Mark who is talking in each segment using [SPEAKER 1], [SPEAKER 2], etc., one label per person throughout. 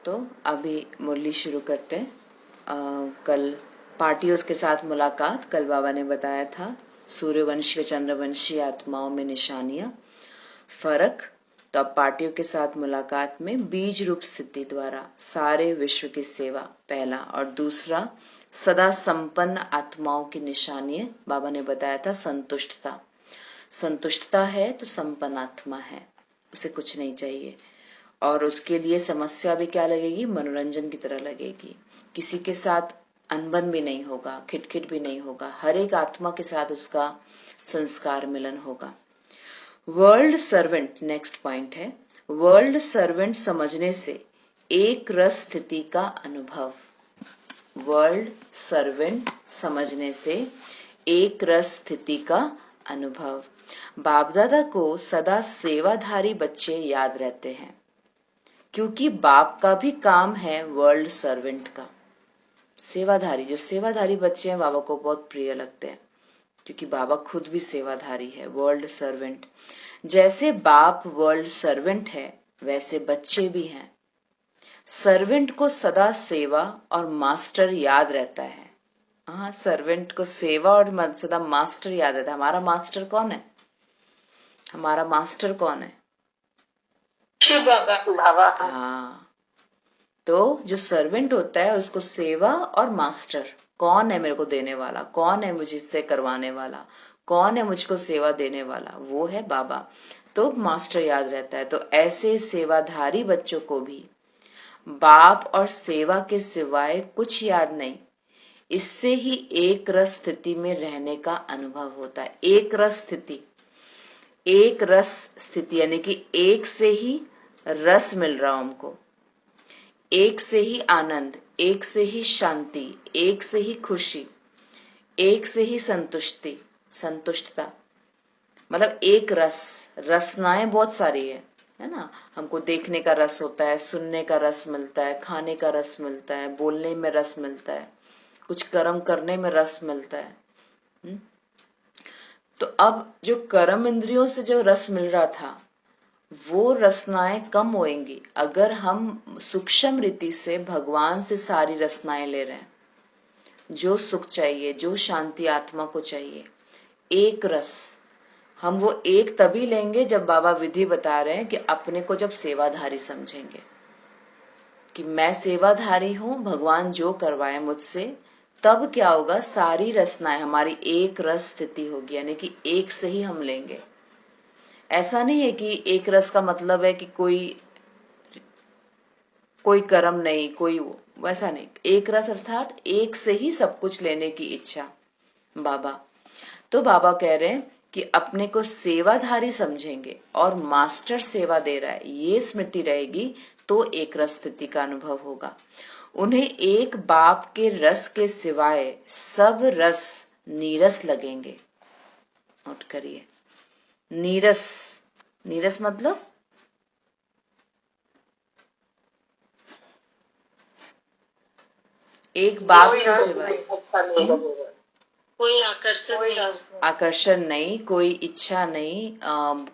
[SPEAKER 1] तो अभी मुरली शुरू करते हैं। कल पार्टियों के साथ मुलाकात, कल बाबा ने बताया था सूर्यवंशी व चंद्रवंशी आत्माओं में निशानियां, फर्क। तो अब पार्टियों के साथ मुलाकात में बीज रूप स्थिति द्वारा सारे विश्व की सेवा पहला, और दूसरा सदा संपन्न आत्माओं की निशानी बाबा ने बताया था संतुष्टता। संतुष्टता है तो संपन्न आत्मा है, उसे कुछ नहीं चाहिए। और उसके लिए समस्या भी क्या लगेगी, मनोरंजन की तरह लगेगी। किसी के साथ अनबन भी नहीं होगा, खिटखिट भी नहीं होगा, हर एक आत्मा के साथ उसका संस्कार मिलन होगा। वर्ल्ड सर्वेंट नेक्स्ट पॉइंट है। वर्ल्ड सर्वेंट समझने से एक रस स्थिति का अनुभव। वर्ल्ड सर्वेंट समझने से एक रस स्थिति का अनुभव। बाप दादा को सदा सेवाधारी बच्चे याद रहते हैं, क्योंकि बाप का भी काम है वर्ल्ड सर्वेंट का। सेवाधारी, जो सेवाधारी बच्चे हैं बाबा को बहुत प्रिय लगते हैं, क्योंकि बाबा खुद भी सेवाधारी है, वर्ल्ड सर्वेंट। जैसे बाप वर्ल्ड सर्वेंट है वैसे बच्चे भी हैं। सर्वेंट को सदा सेवा और मास्टर याद रहता है। हाँ, सर्वेंट को सेवा और सदा मास्टर याद रहता है। हमारा मास्टर कौन है? हमारा मास्टर कौन है?
[SPEAKER 2] बाबा।
[SPEAKER 1] हाँ, तो जो सर्वेंट होता है उसको सेवा और मास्टर, कौन है मेरे को देने वाला, कौन है मुझसे करवाने वाला, कौन है मुझको सेवा देने वाला, वो है बाबा। तो मास्टर याद रहता है। तो ऐसे सेवाधारी बच्चों को भी बाप और सेवा के सिवाय कुछ याद नहीं। इससे ही एक रस स्थिति में रहने का अनुभव होता है। एक रस स्थिति, एक रस स्थिति यानी कि एक से ही रस मिल रहा हमको, एक से ही आनंद, एक से ही शांति, एक से ही खुशी, एक से ही संतुष्टि, संतुष्टता। मतलब एक रस, रसनाएं बहुत सारी है ना। हमको देखने का रस होता है, सुनने का रस मिलता है, खाने का रस मिलता है, बोलने में रस मिलता है, कुछ कर्म करने में रस मिलता है। तो अब जो कर्म इंद्रियों से जो रस मिल रहा था वो रसनाएं कम होएंगी अगर हम सूक्ष्म रीति से भगवान से सारी रसनाएं ले रहे हैं। जो सुख चाहिए, जो शांति आत्मा को चाहिए, एक रस, हम वो एक तभी लेंगे जब बाबा विधि बता रहे हैं कि अपने को जब सेवाधारी समझेंगे कि मैं सेवाधारी हूं, भगवान जो करवाए मुझसे, तब क्या होगा, सारी रसनाएं हमारी एक रस स्थिति होगी, यानी कि एक से ही हम लेंगे। ऐसा नहीं है कि एक रस का मतलब है कि कोई कर्म नहीं, कोई वैसा नहीं। एक रस अर्थात एक से ही सब कुछ लेने की इच्छा बाबा। तो बाबा कह रहे हैं कि अपने को सेवाधारी समझेंगे और मास्टर सेवा दे रहा है, ये स्मृति रहेगी तो एक रस स्थिति का अनुभव होगा। उन्हें एक बाप के रस के सिवाय सब रस नीरस लगेंगे। नोट करिए, नीरस। नीरस मतलब एक बाप के सिवाय
[SPEAKER 2] कोई आकर्षण
[SPEAKER 1] नहीं, कोई इच्छा नहीं,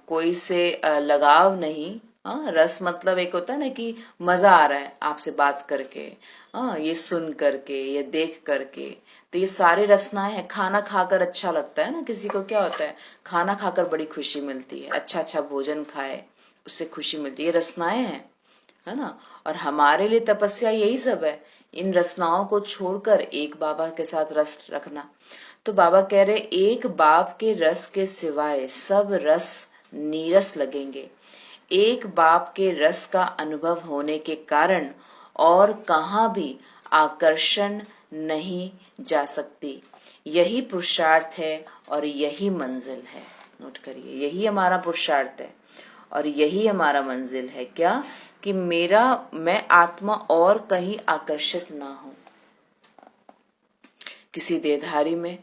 [SPEAKER 1] कोई से लगाव नहीं। रस मतलब एक होता है ना कि मजा आ रहा है आपसे बात करके, ये सुन करके, ये देख करके। तो ये सारे रसनाएं हैं। खाना खाकर अच्छा लगता है ना, किसी को क्या होता है, खाना खाकर बड़ी खुशी मिलती है, अच्छा अच्छा भोजन खाए उससे खुशी मिलती है, ये रसनाएं हैं, है ना। और हमारे लिए तपस्या यही सब है, इन रसनाओं को छोड़कर एक बाबा के साथ रस रखना। तो बाबा कह रहे एक बाप के रस के सिवाय सब रस नीरस लगेंगे। एक बाप के रस का अनुभव होने के कारण और कहाँ भी आकर्षण नहीं जा सकती। यही पुरुषार्थ है और यही मंजिल है। नोट करिए, यही हमारा पुरुषार्थ है और यही हमारा मंजिल है। क्या? कि मैं आत्मा और कहीं आकर्षित ना हो किसी देहधारी में।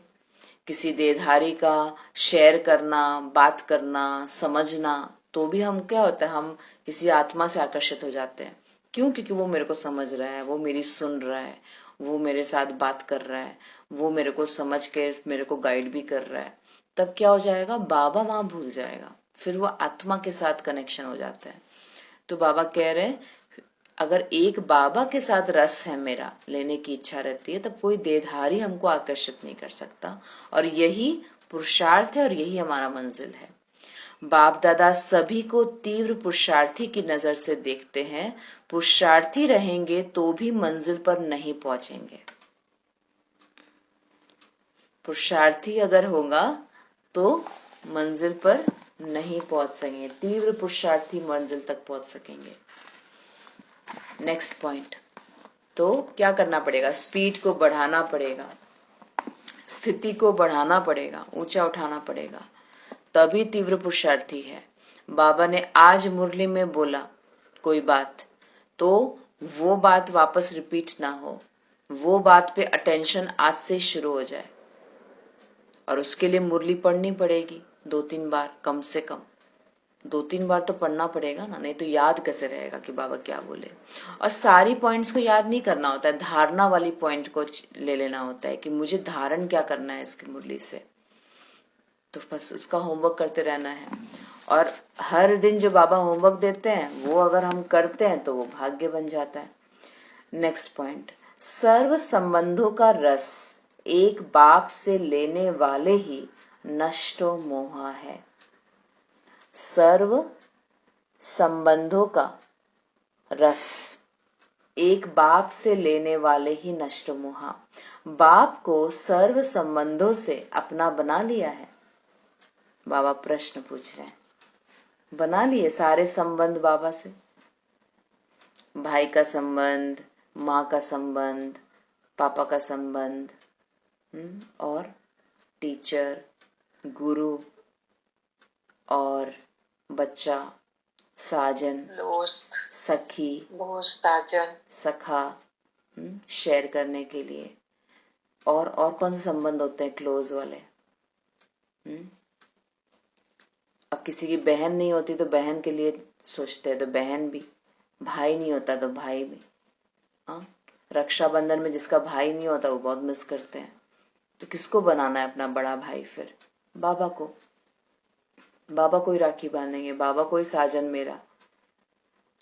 [SPEAKER 1] किसी देहधारी का शेयर करना, बात करना, समझना, तो भी हम क्या होता है, हम किसी आत्मा से आकर्षित हो जाते हैं। क्यों? क्योंकि वो मेरे को समझ रहा है, वो मेरी सुन रहा है, वो मेरे साथ बात कर रहा है, वो मेरे को समझ के मेरे को गाइड भी कर रहा है। तब क्या हो जाएगा, बाबा वहां भूल जाएगा, फिर वो आत्मा के साथ कनेक्शन हो जाता है। तो बाबा कह रहे हैं अगर एक बाबा के साथ रस है मेरा, लेने की इच्छा रहती है, तब कोई देहधारी हमको आकर्षित नहीं कर सकता। और यही पुरुषार्थ है और यही हमारा मंजिल है। बाप दादा सभी को तीव्र पुरुषार्थी की नजर से देखते हैं। पुरुषार्थी रहेंगे तो भी मंजिल पर नहीं पहुंचेंगे। पुरुषार्थी अगर होगा तो मंजिल पर नहीं पहुंच सकेंगे। तीव्र पुरुषार्थी मंजिल तक पहुंच सकेंगे। नेक्स्ट पॉइंट, तो क्या करना पड़ेगा? स्पीड को बढ़ाना पड़ेगा, स्थिति को बढ़ाना पड़ेगा, ऊंचा उठाना पड़ेगा, तभी तीव्र पुरुषार्थी है। बाबा ने आज मुरली में बोला कोई बात, तो वो बात वापस रिपीट ना हो, वो बात पे अटेंशन आज से शुरू हो जाए। और उसके लिए मुरली पढ़नी पड़ेगी 2-3 बार, कम से कम 2-3 बार तो पढ़ना पड़ेगा ना, नहीं तो याद कैसे रहेगा कि बाबा क्या बोले। और सारी पॉइंट्स को याद नहीं करना होता है, धारणा वाली पॉइंट को ले लेना होता है कि मुझे धारण क्या करना है इसकी मुरली से। तो बस उसका होमवर्क करते रहना है। और हर दिन जो बाबा होमवर्क देते हैं वो अगर हम करते हैं तो वो भाग्य बन जाता है। नेक्स्ट पॉइंट, सर्व संबंधों का रस एक बाप से लेने वाले ही नष्टो मोहा है। सर्व संबंधों का रस एक बाप से लेने वाले ही नष्ट मोहा। बाप को सर्व संबंधों से अपना बना लिया है। बाबा प्रश्न पूछ रहे हैं, बना लिए सारे संबंध बाबा से? भाई का संबंध, माँ का संबंध, पापा का संबंध, और टीचर, गुरु और बच्चा, साजन,
[SPEAKER 2] दोस्त,
[SPEAKER 1] सखी,
[SPEAKER 2] दोस्त, साजन,
[SPEAKER 1] सखा, शेयर करने के लिए। और कौन से संबंध होते हैं क्लोज वाले? अब किसी की बहन नहीं होती तो बहन के लिए सोचते हैं, तो बहन भी। भाई नहीं होता तो भाई भी। हाँ, रक्षाबंधन में जिसका भाई नहीं होता वो बहुत मिस करते हैं। तो किसको बनाना है अपना बड़ा भाई? फिर बाबा को। बाबा को ही राखी बांधेंगे, बाबा को ही साजन मेरा।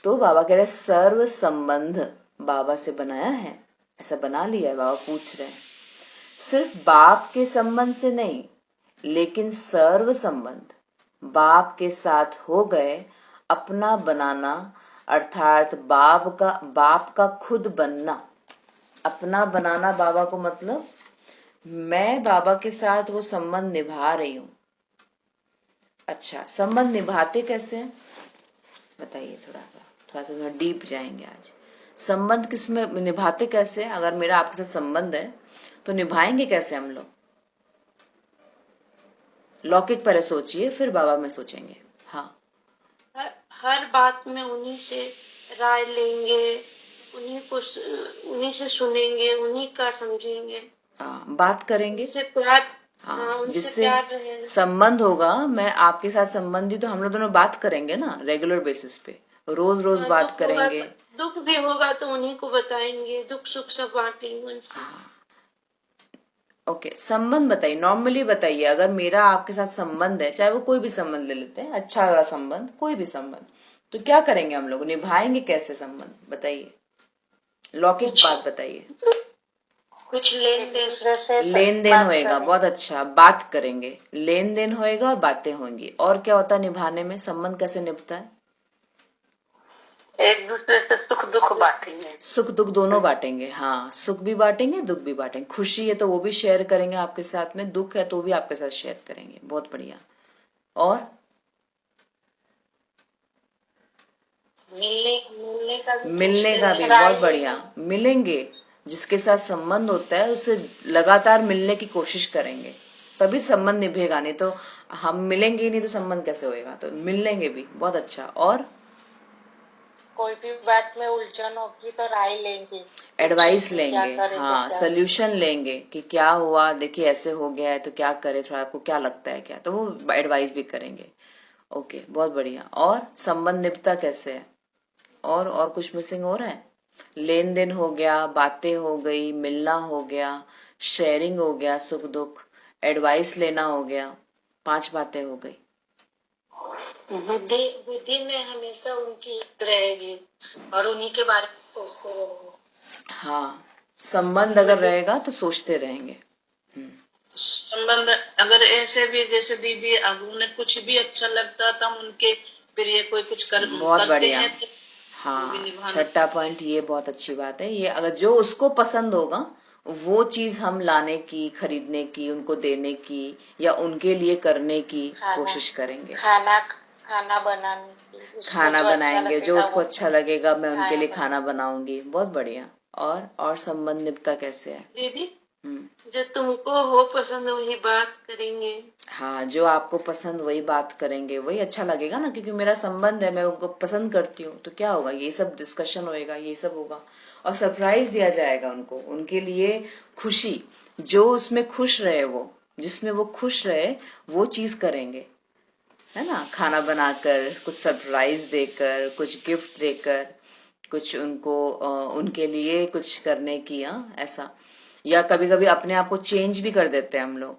[SPEAKER 1] तो बाबा कह रहे सर्व संबंध बाबा से बनाया है, ऐसा बना लिया है। बाबा पूछ रहे हैं सिर्फ बाप के संबंध से नहीं, लेकिन सर्व संबंध बाप के साथ हो गए। अपना बनाना अर्थात बाप का खुद बनना। अपना बनाना बाबा को मतलब मैं बाबा के साथ वो संबंध निभा रही हूं। अच्छा, संबंध निभाते कैसे हैं बताइए? थोड़ा सा डीप जाएंगे आज। संबंध किस में निभाते कैसे? अगर मेरा आपके साथ संबंध है तो निभाएंगे कैसे हम लोग? लौकिक पर सोचिए, फिर बाबा में सोचेंगे। हाँ,
[SPEAKER 2] हर बात में उन्हीं से राय लेंगे, उन्हीं से सुनेंगे, उन्हीं का समझेंगे,
[SPEAKER 1] बात करेंगे,
[SPEAKER 2] उनसे प्यार।
[SPEAKER 1] हाँ, जिससे संबंध होगा। मैं आपके साथ संबंधी, तो हम लोग दोनों बात करेंगे ना रेगुलर बेसिस पे, रोज रोज बात करेंगे।
[SPEAKER 2] दुख भी होगा तो उन्हीं को बताएंगे, दुख सुख सब बांटेंगे उनसे।
[SPEAKER 1] ओके, संबंध बताइए, नॉर्मली बताइए। अगर मेरा आपके साथ संबंध है, चाहे वो कोई भी संबंध ले लेते हैं, अच्छा वाला संबंध, कोई भी संबंध, तो क्या करेंगे हम लोग? निभाएंगे कैसे संबंध? बताइए, लौकिक बात बताइए।
[SPEAKER 2] कुछ लेन
[SPEAKER 1] देन होएगा, बहुत अच्छा, बात करेंगे, लेन देन होएगा और बातें होंगी। और क्या होता है निभाने में? संबंध कैसे निभता है?
[SPEAKER 2] एक दूसरे से सुख दुख बांटेंगे,
[SPEAKER 1] सुख दुख दोनों बांटेंगे। हाँ, सुख भी बांटेंगे, दुख भी बांटेंगे। खुशी है तो वो भी शेयर करेंगे आपके साथ में, दुख है तो भी आपके साथ शेयर करेंगे। बहुत बढ़िया। और मिलने का भी बहुत बढ़िया। मिलेंगे, जिसके साथ संबंध होता है उससे लगातार मिलने की कोशिश करेंगे, तभी संबंध निभेगा। नहीं तो हम मिलेंगे ही नहीं तो संबंध कैसे होएगा? तो मिलेंगे भी, बहुत अच्छा। और
[SPEAKER 2] कोई भी बात में उलझन होगी तो राय लेंगे,
[SPEAKER 1] एडवाइस लेंगे। हाँ, सोल्यूशन लेंगे कि क्या हुआ, देखिए ऐसे हो गया है तो क्या करे, थोड़ा आपको क्या लगता है क्या, तो वो एडवाइस भी करेंगे। ओके, बहुत बढ़िया। और संबंध निभता कैसे है? और कुछ मिसिंग हो रहा है? लेन देन हो गया, बातें हो गई, मिलना हो गया, शेयरिंग हो गया, सुख दुख, एडवाइस लेना हो गया, 5 बातें हो गई।
[SPEAKER 2] बुद्धि बुद्धि में हमेशा उनकी रहेगी और उन्हीं के बारे में सोचते रहेंगे।
[SPEAKER 1] हाँ, संबंध अगर रहेगा तो सोचते रहेंगे।
[SPEAKER 2] संबंध अगर ऐसे भी जैसे दीदी अब उन्हें कुछ भी अच्छा लगता था उनके प्रिय कोई कुछ
[SPEAKER 1] बहुत
[SPEAKER 2] करते
[SPEAKER 1] बढ़िया।
[SPEAKER 2] हैं तो वो भी
[SPEAKER 1] हाँ,
[SPEAKER 2] निभाना।
[SPEAKER 1] छठा पॉइंट ये बहुत अच्छी बात है। ये अगर जो उसको पसंद होगा वो चीज हम लाने की, खरीदने की, उनको देने की या उनके लिए करने की कोशिश करेंगे।
[SPEAKER 2] खाना खाना बनाने की उसको
[SPEAKER 1] खाना
[SPEAKER 2] जो अच्छा
[SPEAKER 1] बनाएंगे, जो
[SPEAKER 2] लगेगा
[SPEAKER 1] उसको
[SPEAKER 2] वो
[SPEAKER 1] अच्छा लगेगा मैं उनके लिए
[SPEAKER 2] खाना
[SPEAKER 1] खाना बनाऊंगी। बहुत बढ़िया। और संबंध निभता कैसे है?
[SPEAKER 2] दीदी
[SPEAKER 1] हम्म।
[SPEAKER 2] जो तुमको हो पसंद वही बात करेंगे।
[SPEAKER 1] हाँ, जो आपको पसंद वही बात करेंगे, वही अच्छा लगेगा ना, क्योंकि मेरा संबंध है, मैं उनको पसंद करती हूँ, तो क्या होगा, ये सब डिस्कशन होएगा, ये सब होगा और सरप्राइज दिया जाएगा उनको, उनके लिए खुशी, जो उसमें खुश रहे, वो जिसमें वो खुश रहे वो चीज करेंगे, है ना। खाना बनाकर, कुछ सरप्राइज देकर, कुछ गिफ्ट देकर, कुछ उनको उनके लिए कुछ करने की, ऐसा। या कभी कभी अपने आप को चेंज भी कर देते हैं हम लोग,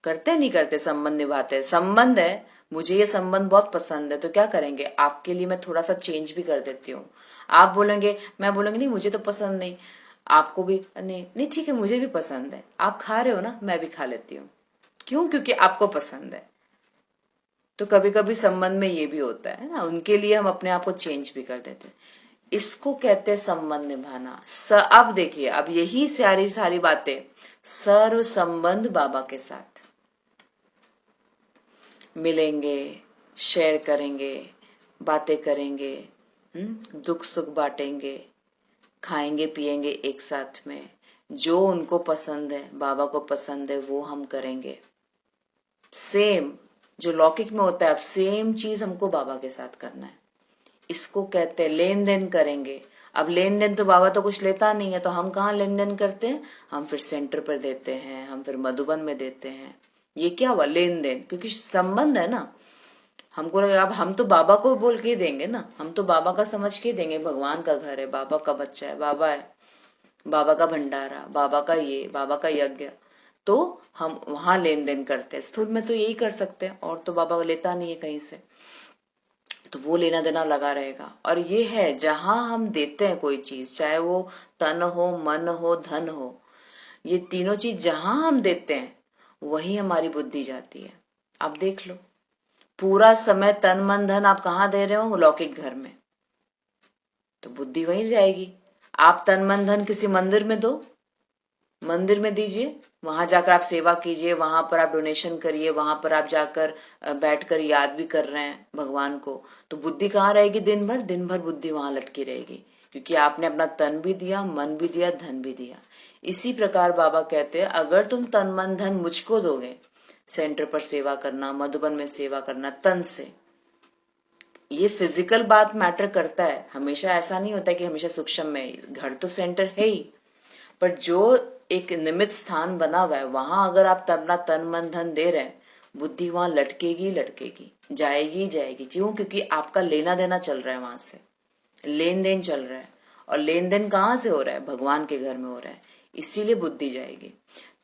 [SPEAKER 1] करते नहीं करते, संबंध निभाते हैं। संबंध है, मुझे ये संबंध बहुत पसंद है, तो क्या करेंगे, आपके लिए मैं थोड़ा सा चेंज भी कर देती हूँ। आप बोलेंगे, मैं बोलेंगे नहीं मुझे तो पसंद नहीं, आपको भी नहीं, नहीं ठीक है मुझे भी पसंद है, आप खा रहे हो ना, मैं भी खा लेती हूँ। क्यों? क्योंकि आपको पसंद है। तो कभी कभी संबंध में ये भी होता है ना, उनके लिए हम अपने आप को चेंज भी कर देते हैं। इसको कहते हैं संबंध निभाना। अब देखिए, अब यही सारी सारी बातें सर्व संबंध बाबा के साथ मिलेंगे, शेयर करेंगे, बातें करेंगे, दुख सुख बांटेंगे, खाएंगे पिएंगे एक साथ में, जो उनको पसंद है, बाबा को पसंद है, वो हम करेंगे। सेम जो लौकिक में होता है, अब सेम चीज हमको बाबा के साथ करना है। इसको कहते हैं लेन देन करेंगे। अब लेन देन तो बाबा तो कुछ लेता नहीं है, तो हम कहाँ लेन देन करते हैं, हम फिर सेंटर पर देते हैं, हम फिर मधुबन में देते हैं। ये क्या हुआ, लेन देन, क्योंकि संबंध है ना। हमको लगे अब हम तो बाबा को बोल के देंगे ना, हम तो बाबा का समझ के देंगे, भगवान का घर है, बाबा का बच्चा है, बाबा है, बाबा का भंडारा, बाबा का ये, बाबा का यज्ञ, तो हम वहां लेन देन करते हैं। स्थूल में तो यही कर सकते हैं, और तो बाबा लेता नहीं है कहीं से, तो वो लेना देना लगा रहेगा। और ये है, जहां हम देते हैं कोई चीज, चाहे वो तन हो, मन हो, धन हो, ये तीनों चीज जहां हम देते हैं वही हमारी बुद्धि जाती है। आप देख लो, पूरा समय तन मन धन आप कहाँ दे रहे हो, लौकिक घर में, तो बुद्धि वहीं जाएगी। आप तन मन धन किसी मंदिर में दो, मंदिर में दीजिए, वहां जाकर आप सेवा कीजिए, वहां पर आप डोनेशन करिए, वहां पर आप जाकर बैठकर याद भी कर रहे हैं भगवान को, तो बुद्धि कहाँ रहेगी, दिन भर, दिन भर बुद्धि वहां लटकी रहेगी, क्योंकि आपने अपना तन भी दिया, मन भी दिया, धन भी दिया। इसी प्रकार बाबा कहते हैं, अगर तुम तन मन धन मुझको दोगे, सेंटर पर सेवा करना, मधुबन में सेवा करना तन से, ये फिजिकल बात मैटर करता है, हमेशा ऐसा नहीं होता कि हमेशा सूक्ष्म में, घर तो सेंटर है ही, पर जो एक निमित स्थान बना हुआ है, वहां अगर आप अपना तन मन धन दे रहे हैं, बुद्धि वहां लटकेगी लटकेगी, जाएगी जाएगी। क्यों? क्योंकि आपका लेना देना चल रहा है, वहां से लेन देन चल रहा है, और लेन देन कहाँ से हो रहा है, भगवान के घर में हो रहा है, इसीलिए बुद्धि जाएगी।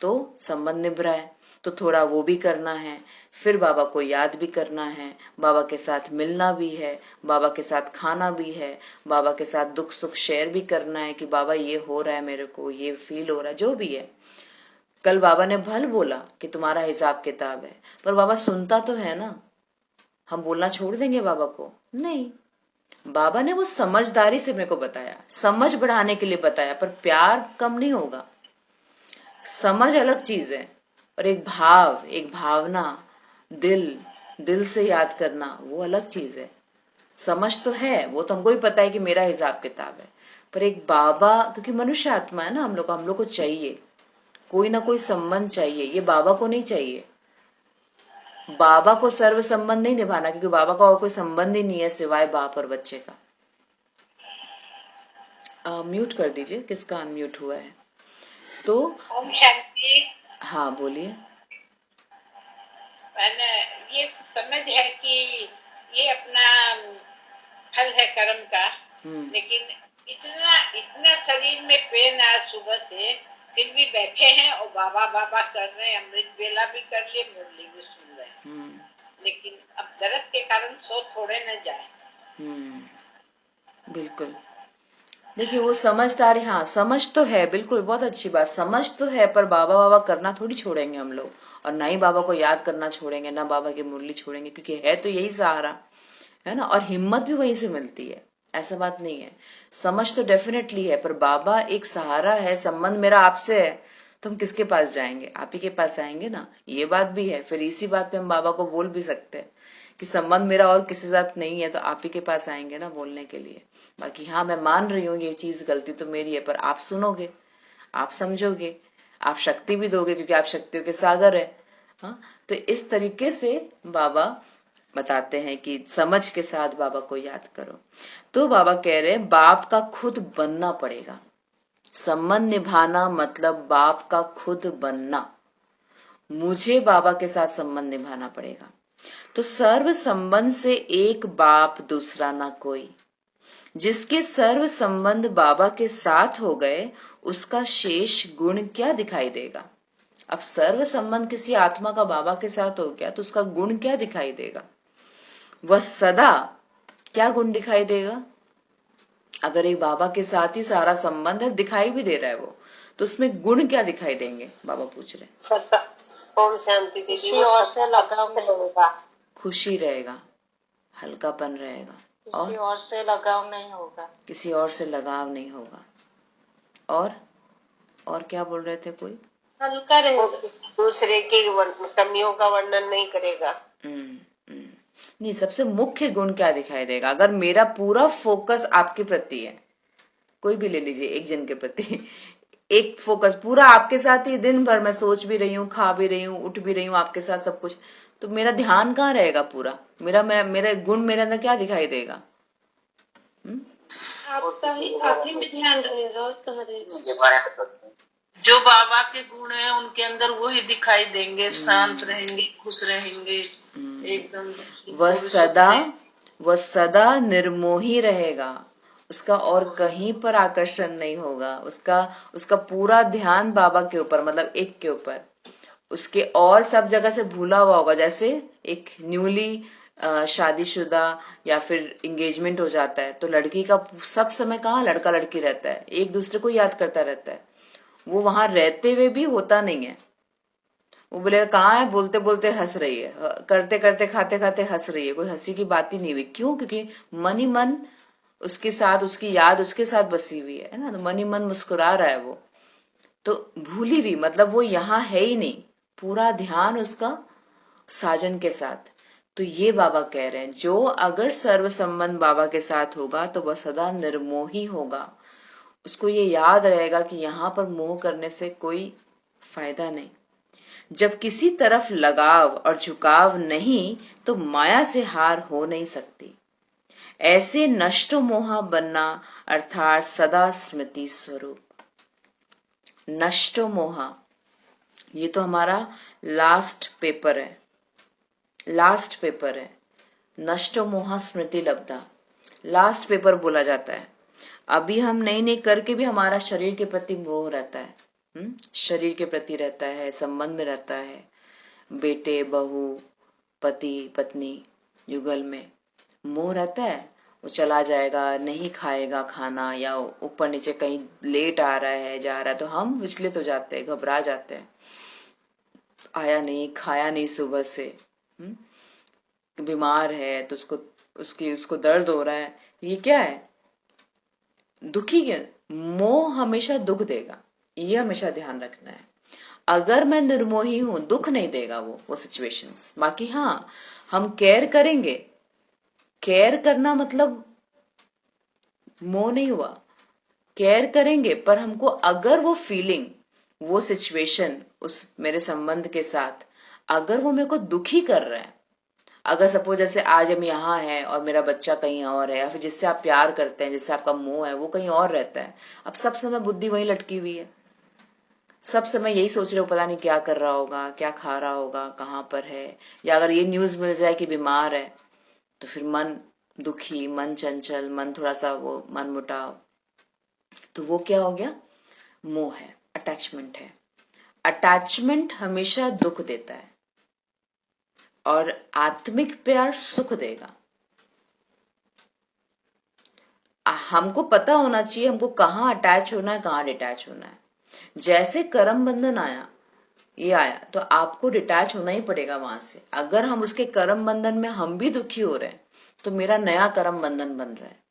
[SPEAKER 1] तो संबंध निभ रहा है, तो थोड़ा वो भी करना है, फिर बाबा को याद भी करना है, बाबा के साथ मिलना भी है, बाबा के साथ खाना भी है, बाबा के साथ दुख सुख शेयर भी करना है, कि बाबा ये हो रहा है, मेरे को ये फील हो रहा है, जो भी है। कल बाबा ने भल बोला कि तुम्हारा हिसाब किताब है, पर बाबा सुनता तो है ना। हम बोलना छोड़ देंगे बाबा को? नहीं, बाबा ने वो समझदारी से मेरे को बताया, समझ बढ़ाने के लिए बताया, पर प्यार कम नहीं होगा। समझ अलग चीज है, और एक भाव, एक भावना, दिल, दिल से याद करना, वो अलग चीज है। समझ तो है, वो तो हमको भी पता है कि मेरा हिसाब किताब है, पर एक बाबा, क्योंकि मनुष्य आत्मा है ना, हम लोग को चाहिए, कोई ना कोई संबंध चाहिए, ये बाबा को नहीं चाहिए। बाबा को सर्व संबंध नहीं निभाना, क्योंकि बाबा का और कोई संबंध ही नहीं है सिवाय बाप और बच्चे का। म्यूट कर दीजिए, किसका अनम्यूट हुआ है तो।
[SPEAKER 2] ओम शांति।
[SPEAKER 1] हाँ बोलिए।
[SPEAKER 2] मैंने ये समझ है कि ये अपना फल है कर्म का, लेकिन इतना इतना शरीर में पेन है सुबह से, फिर भी बैठे हैं और बाबा बाबा कर रहे हैं, अमृत बेला भी कर लिए, मुरली भी सुन रहे हैं, लेकिन अब दर्द के कारण सो थोड़े न जाए।
[SPEAKER 1] बिल्कुल। देखिए वो समझदारी, हाँ समझ तो है, बिल्कुल बहुत अच्छी बात, समझ तो है, पर बाबा बाबा करना थोड़ी छोड़ेंगे हम लोग, और ना ही बाबा को याद करना छोड़ेंगे, ना बाबा की मुरली छोड़ेंगे, क्योंकि है तो यही सहारा है ना, और हिम्मत भी वहीं से मिलती है, ऐसा बात नहीं है। समझ तो डेफिनेटली है, पर बाबा एक सहारा है, संबंध मेरा आपसे है, तो हम किसके पास जाएंगे, आप ही के पास आएंगे ना, ये बात भी है। फिर इसी बात पे हम बाबा को बोल भी सकते हैं कि संबंध मेरा और किसी साथ नहीं है, तो आप ही के पास आएंगे ना बोलने के लिए। बाकी हाँ मैं मान रही हूँ ये चीज गलती तो मेरी है, पर आप सुनोगे, आप समझोगे, आप शक्ति भी दोगे, क्योंकि आप शक्तियों के सागर है। हाँ, तो इस तरीके से बाबा बताते हैं कि समझ के साथ बाबा को याद करो। तो बाबा कह रहे हैं बाप का खुद बनना पड़ेगा, संबंध निभाना मतलब बाप का खुद बनना, मुझे बाबा के साथ संबंध निभाना पड़ेगा। तो सर्व संबंध से एक बाप दूसरा ना कोई, जिसके सर्व संबंध बाबा के साथ हो गए उसका शेष गुण क्या दिखाई देगा। अब सर्व संबंध किसी आत्मा का बाबा के साथ हो गया तो उसका गुण क्या दिखाई देगा, वह सदा क्या गुण दिखाई देगा। अगर एक बाबा के साथ ही सारा संबंध है, दिखाई भी दे रहा है वो, तो उसमें गुण क्या दिखाई देंगे, बाबा पूछ रहे।
[SPEAKER 2] सदा ओम शांति दीदी, और से लगाव रहेगा,
[SPEAKER 1] खुशी रहेगा, हल्कापन रहेगा,
[SPEAKER 2] किसी और से लगाव नहीं होगा,
[SPEAKER 1] किसी और से लगाव नहीं होगा, और क्या बोल रहे थे कोई,
[SPEAKER 2] हल्का रहेगा, दूसरे की कमियों का वर्णन नहीं करेगा।
[SPEAKER 1] नहीं, सबसे मुख्य गुण क्या दिखाई देगा, अगर मेरा पूरा फोकस आपके प्रति है, कोई भी ले लीजिए एक जन के प्रति, एक फोकस पूरा आपके साथ ही, दिन भर मैं सोच भी रही हूँ, खा भी रही हूँ, उठ भी रही हूँ आपके साथ सब कुछ, तो मेरा ध्यान कहाँ रहेगा पूरा, मेरा गुण मेरे अंदर क्या दिखाई देगा।
[SPEAKER 2] आपका ही आप ही में ध्यान रहेगा, जो बाबा के गुण है उनके अंदर वही दिखाई देंगे, शांत रहेंगे, खुश रहेंगे, एकदम
[SPEAKER 1] वह सदा निर्मोही रहेगा, उसका और कहीं पर आकर्षण नहीं होगा, उसका पूरा ध्यान बाबा के ऊपर, मतलब एक के ऊपर, उसके और सब जगह से भूला हुआ होगा। जैसे एक न्यूली शादीशुदा या फिर एंगेजमेंट हो जाता है तो लड़की का सब समय कहाँ लड़का लड़की रहता है, एक दूसरे को याद करता रहता है, वो वहां रहते हुए भी होता नहीं है। वो बोलेगा कहाँ है, बोलते बोलते हंस रही है, करते करते खाते खाते हंस रही है, कोई हंसी की बात ही नहीं हुई, क्यों, क्योंकि मन ही मन उसके साथ, उसकी याद उसके साथ बसी हुई है ना, तो मन ही मन मुस्कुरा रहा है वो, तो भूली हुई, मतलब वो यहाँ है ही नहीं, पूरा ध्यान उसका साजन के साथ। तो ये बाबा कह रहे हैं जो अगर सर्व संबंध बाबा के साथ होगा तो वह सदा निर्मोही होगा, उसको ये याद रहेगा कि यहाँ पर मोह करने से कोई फायदा नहीं, जब किसी तरफ लगाव और झुकाव नहीं तो माया से हार हो नहीं सकती। ऐसे नष्टो मोहा बनना अर्थात सदा स्मृति स्वरूप। नष्टो मोहा, ये तो हमारा लास्ट पेपर है, नष्टो मोहा स्मृति लब्धा, लास्ट पेपर बोला जाता है। अभी हम नई नई करके भी हमारा शरीर के प्रति मोह रहता है, शरीर के प्रति रहता है, संबंध में रहता है, बेटे बहू पति पत्नी युगल में मोह रहता है, वो चला जाएगा, नहीं खाएगा खाना, या ऊपर नीचे कहीं लेट आ रहा है जा रहा है तो हम विचलित हो जाते हैं, घबरा जाते हैं, आया नहीं खाया नहीं सुबह से, बीमार है तो उसको दर्द हो रहा है, ये क्या है, दुखी क्यों, मोह हमेशा दुख देगा, ये हमेशा ध्यान रखना है। अगर मैं निर्मोही हूं दुख नहीं देगा वो सिचुएशंस। बाकी हाँ हम केयर करेंगे, केयर करना मतलब मोह नहीं हुआ, केयर करेंगे, पर हमको अगर वो फीलिंग, वो सिचुएशन उस मेरे संबंध के साथ अगर वो मेरे को दुखी कर रहा है, अगर सपोज जैसे आज हम यहाँ हैं और मेरा बच्चा कहीं और है, या फिर जिससे आप प्यार करते हैं, जिससे आपका मोह है, वो कहीं और रहता है, अब सब समय बुद्धि वहीं लटकी हुई है, सब समय यही सोच रहे हो पता नहीं क्या कर रहा होगा, क्या खा रहा होगा, कहाँ पर है, या अगर ये न्यूज मिल जाए कि बीमार है तो फिर मन दुखी, मन चंचल, मन थोड़ा सा वो मन मुटाव, तो वो क्या हो गया, मोह है, अटैचमेंट है। अटैचमेंट हमेशा दुख देता है, और आत्मिक प्यार सुख देगा। हमको पता होना चाहिए हमको कहाँ अटैच होना है, कहाँ डिटैच होना है। जैसे कर्म बंधन आया, ये आया, तो आपको डिटैच होना ही पड़ेगा वहां से। अगर हम उसके कर्म बंधन में हम भी दुखी हो रहे हैं तो मेरा नया कर्म बंधन बन रहा है।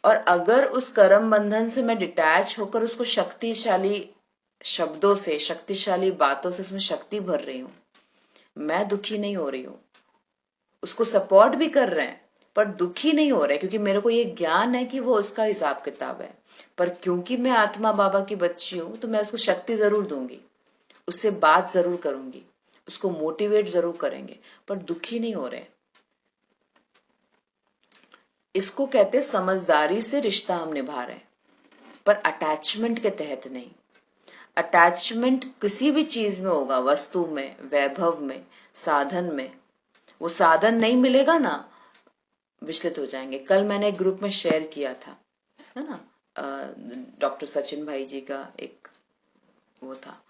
[SPEAKER 1] और अगर उस कर्म बंधन से मैं डिटैच होकर उसको शक्तिशाली शब्दों से, शक्तिशाली बातों से उसमें शक्ति भर रही हूं, मैं दुखी नहीं हो रही हूं, उसको सपोर्ट भी कर रहे हैं पर दुखी नहीं हो रहे, क्योंकि मेरे को ये ज्ञान है कि वो उसका हिसाब किताब है। पर क्योंकि मैं आत्मा बाबा की बच्ची हूं तो मैं उसको शक्ति जरूर दूंगी, उससे बात जरूर करूंगी, उसको मोटिवेट जरूर करेंगे, पर दुखी नहीं हो रहे। इसको कहते समझदारी से रिश्ता हम निभा रहे हैं, पर अटैचमेंट के तहत नहीं। अटैचमेंट किसी भी चीज में होगा, वस्तु में, वैभव में, साधन में। वो साधन नहीं मिलेगा ना, विचलित हो जाएंगे। कल मैंने एक ग्रुप में शेयर किया था, है ना, डॉक्टर सचिन भाई जी का एक वो था।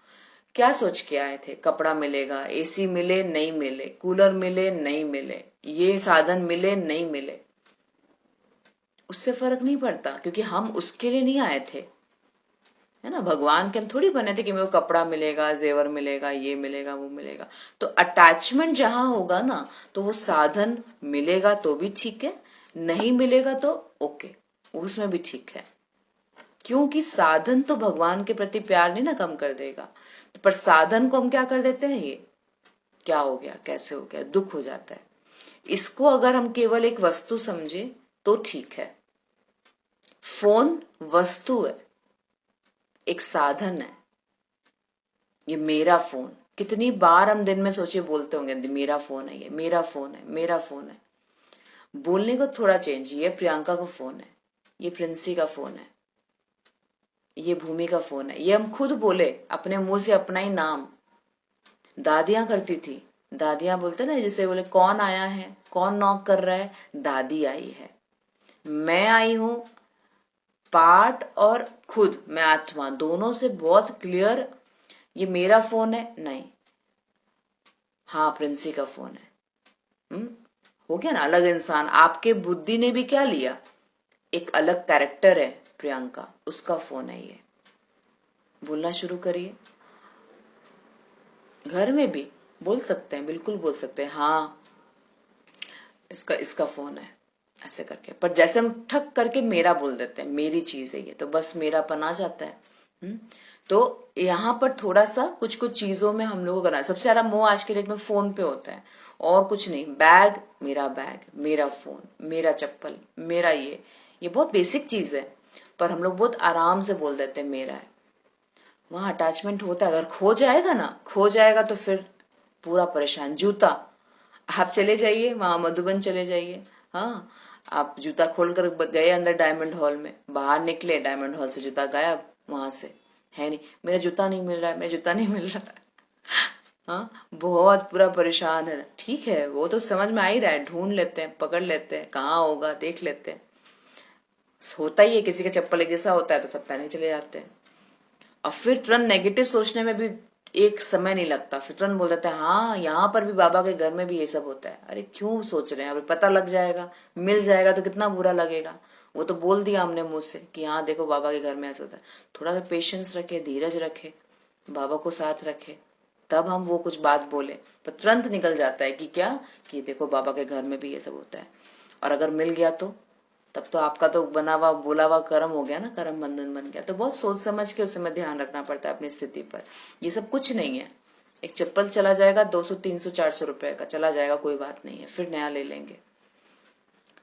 [SPEAKER 1] क्या सोच के आए थे? कपड़ा मिलेगा, एसी मिले नहीं मिले, कूलर मिले नहीं मिले, ये साधन मिले नहीं मिले, उससे फर्क नहीं पड़ता, क्योंकि हम उसके लिए नहीं आए थे, है ना। भगवान के हम थोड़ी बने थे कि मेरे को कपड़ा मिलेगा, जेवर मिलेगा, ये मिलेगा, वो मिलेगा। तो अटैचमेंट जहां होगा ना, तो वो साधन मिलेगा तो भी ठीक है, नहीं मिलेगा तो ओके, उसमें भी ठीक है। क्योंकि साधन तो भगवान के प्रति प्यार नहीं ना कम कर देगा, पर साधन को हम क्या कर देते हैं, ये क्या हो गया, कैसे हो गया, दुख हो जाता है। इसको अगर हम केवल एक वस्तु समझे तो ठीक है। फोन वस्तु है, एक साधन है। ये मेरा फोन, कितनी बार हम दिन में सोचे बोलते होंगे, मेरा फोन है, ये मेरा फोन है, मेरा फोन है। बोलने को थोड़ा चेंज, ये प्रियंका का फोन है, ये प्रिंसी का फोन है, ये भूमि का फोन है। ये हम खुद बोले अपने मुंह से अपना ही नाम। दादियां करती थी, दादियां बोलते ना, जैसे बोले कौन आया है, कौन नॉक कर रहा है, दादी आई है। मैं आई हूं, पार्ट और खुद, मैं आत्मा, दोनों से बहुत क्लियर। ये मेरा फोन है नहीं, हाँ प्रिंसी का फोन है। हो गया ना, अलग इंसान। आपके बुद्धि ने भी क्या लिया, एक अलग कैरेक्टर है प्रियंका, उसका फोन है ये। बोलना शुरू करिए। घर में भी बोल सकते हैं, बिल्कुल बोल सकते हैं, हाँ इसका इसका फोन है, ऐसे करके। पर जैसे हम ठक करके मेरा बोल देते हैं, मेरी चीज है ये, तो बस मेरापन आ जाता है। तो यहाँ पर थोड़ा सा कुछ कुछ चीजों में हम लोगों को करना है। सबसे ज्यादा मोह आज के डेट में फोन पे होता है, और कुछ नहीं। बैग, मेरा फोन, मेरा चप्पल, मेरा ये बहुत बेसिक चीज है, पर हम लोग बहुत आराम से बोल देते हैं मेरा है। वहां अटैचमेंट होता है। अगर खो जाएगा ना, खो जाएगा तो फिर पूरा परेशान। जूता, आप चले जाइए वहां मधुबन चले जाइए, हाँ, आप जूता खोल कर गए अंदर डायमंड हॉल में, बाहर निकले डायमंड हॉल से जूता गायब, वहां से है नहीं, मेरा जूता नहीं मिल रहा है, मेरा जूता नहीं मिल रहा है। हाँ, बहुत पूरा परेशान है। ठीक है, वो तो समझ में आ ही रहा है, ढूंढ लेते हैं, पकड़ लेते हैं, कहाँ होगा देख लेते हैं। होता ही है, किसी का चप्पल एक जैसा होता है तो सब पहने चले जाते हैं। और फिर तुरंत नेगेटिव सोचने में भी एक समय नहीं लगता, फिर तुरंत बोल देते हैं हाँ यहाँ पर भी, बाबा के घर में भी ये सब होता है। अरे क्यों सोच रहे हैं, अभी पता लग जाएगा, मिल जाएगा तो कितना बुरा लगेगा। वो तो बोल दिया हमने मुंह से कि हाँ देखो बाबा के घर में ऐसा होता है। थोड़ा सा पेशेंस रखे, धीरज रखे, बाबा को साथ रखे, तब हम वो कुछ बात बोले। पर तुरंत निकल जाता है कि क्या, कि देखो बाबा के घर में भी ये सब होता है। और अगर मिल गया तो तब तो आपका तो बना हुआ बोला हुआ कर्म हो गया ना, कर्म बंधन बन गया। तो बहुत सोच समझ के उस समय ध्यान रखना पड़ता है अपनी स्थिति पर। ये सब कुछ नहीं है, एक चप्पल चला जाएगा 200 300 400 रुपए का, चला जाएगा, कोई बात नहीं है, फिर नया ले लेंगे।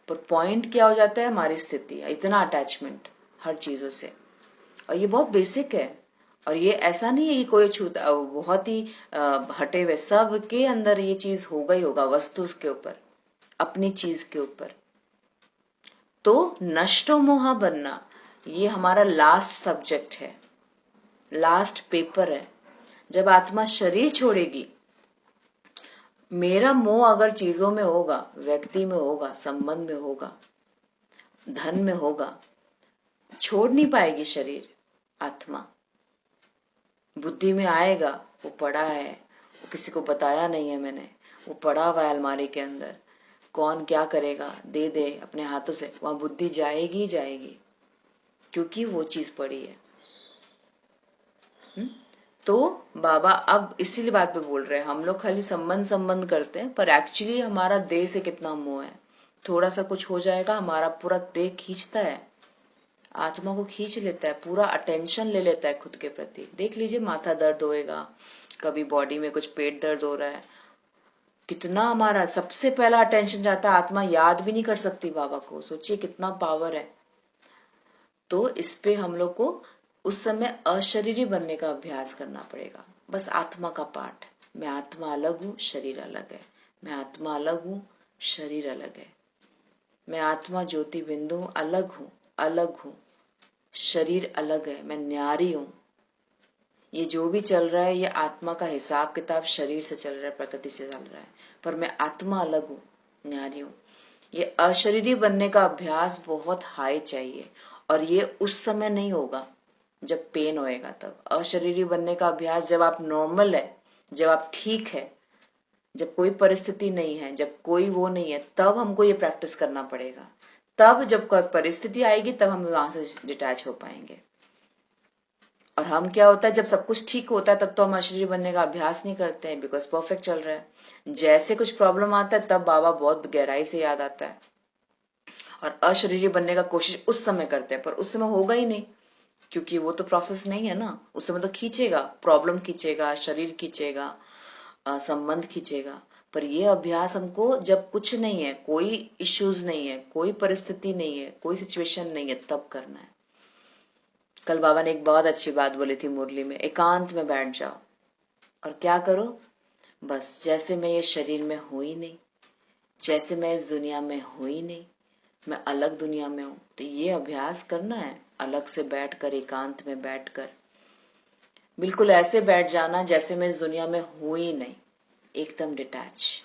[SPEAKER 1] पर पॉइंट क्या हो जाता है, हमारी स्थिति, इतना अटैचमेंट हर चीजों से। और ये बहुत बेसिक है। और ये ऐसा नहीं है कि कोई छूता, बहुत ही हटे हुए, सब के अंदर ये चीज होगा ही होगा, वस्तु के ऊपर, अपनी चीज के ऊपर। तो नष्टो मोहा बनना, ये हमारा लास्ट सब्जेक्ट है, लास्ट पेपर है। जब आत्मा शरीर छोड़ेगी, मेरा मोह अगर चीजों में होगा, व्यक्ति में होगा, संबंध में होगा, धन में होगा, छोड़ नहीं पाएगी शरीर। आत्मा बुद्धि में आएगा, वो पड़ा है, किसी को बताया नहीं है मैंने, वो पड़ा हुआ है अलमारी के अंदर। कौन क्या करेगा, दे दे अपने हाथों से, वहां बुद्धि जाएगी जाएगी, क्योंकि वो चीज पड़ी है। तो बाबा अब इसीलिए बात पे बोल रहे हैं, हम लोग खाली संबंध संबंध करते हैं, पर एक्चुअली हमारा देह से कितना मोह है। थोड़ा सा कुछ हो जाएगा, हमारा पूरा देह खींचता है, आत्मा को खींच लेता है, पूरा अटेंशन ले लेता है खुद के प्रति। देख लीजिए, माथा दर्द होएगा, कभी बॉडी में कुछ पेट दर्द हो रहा है, कितना हमारा सबसे पहला अटेंशन जाता है, आत्मा याद भी नहीं कर सकती बाबा को। सोचिए कितना पावर है। तो इस पे हम लोग को उस समय अशरीरी बनने का अभ्यास करना पड़ेगा। बस आत्मा का पाठ, मैं आत्मा अलग हूं, शरीर अलग है। मैं आत्मा अलग हूं, शरीर अलग है। मैं आत्मा ज्योति बिंदु हूं, अलग हूं, शरीर अलग है। मैं न्यारी हूं। ये जो भी चल रहा है, ये आत्मा का हिसाब किताब शरीर से चल रहा है, प्रकृति से चल रहा है, पर मैं आत्मा अलग हूं, न्यारी हूं। ये अशरीरी बनने का अभ्यास बहुत हाई चाहिए, और ये उस समय नहीं होगा जब पेन होएगा। तब अशरीरी बनने का अभ्यास जब आप नॉर्मल है, जब आप ठीक है, जब कोई परिस्थिति नहीं है, जब कोई वो नहीं है, तब हमको ये प्रैक्टिस करना पड़ेगा। तब जब कोई परिस्थिति आएगी, तब हम वहां से डिटैच हो पाएंगे। और हम क्या होता है, जब सब कुछ ठीक होता है तब तो हम अशरीरी बनने का अभ्यास नहीं करते हैं, बिकॉज परफेक्ट चल रहा है। जैसे कुछ प्रॉब्लम आता है, तब बाबा बहुत गहराई से याद आता है, और अशरीरी बनने का कोशिश उस समय करते हैं, पर उस समय होगा ही नहीं, क्योंकि वो तो प्रोसेस नहीं है ना। उस समय तो खींचेगा, प्रॉब्लम खींचेगा, शरीर खींचेगा, संबंध खींचेगा। पर ये अभ्यास हमको जब कुछ नहीं है, कोई इश्यूज नहीं है, कोई परिस्थिति नहीं है, कोई सिचुएशन नहीं है, तब करना है। कल बाबा ने एक बहुत अच्छी बात बोली थी मुरली में, एकांत में बैठ जाओ और क्या करो, बस जैसे मैं ये शरीर में हूं ही नहीं, जैसे मैं इस दुनिया में हूं ही नहीं, मैं अलग दुनिया में हूं। तो ये अभ्यास करना है, अलग से बैठकर, एकांत में बैठकर, बिल्कुल ऐसे बैठ जाना जैसे मैं इस दुनिया में हूं ही नहीं, एकदम डिटैच।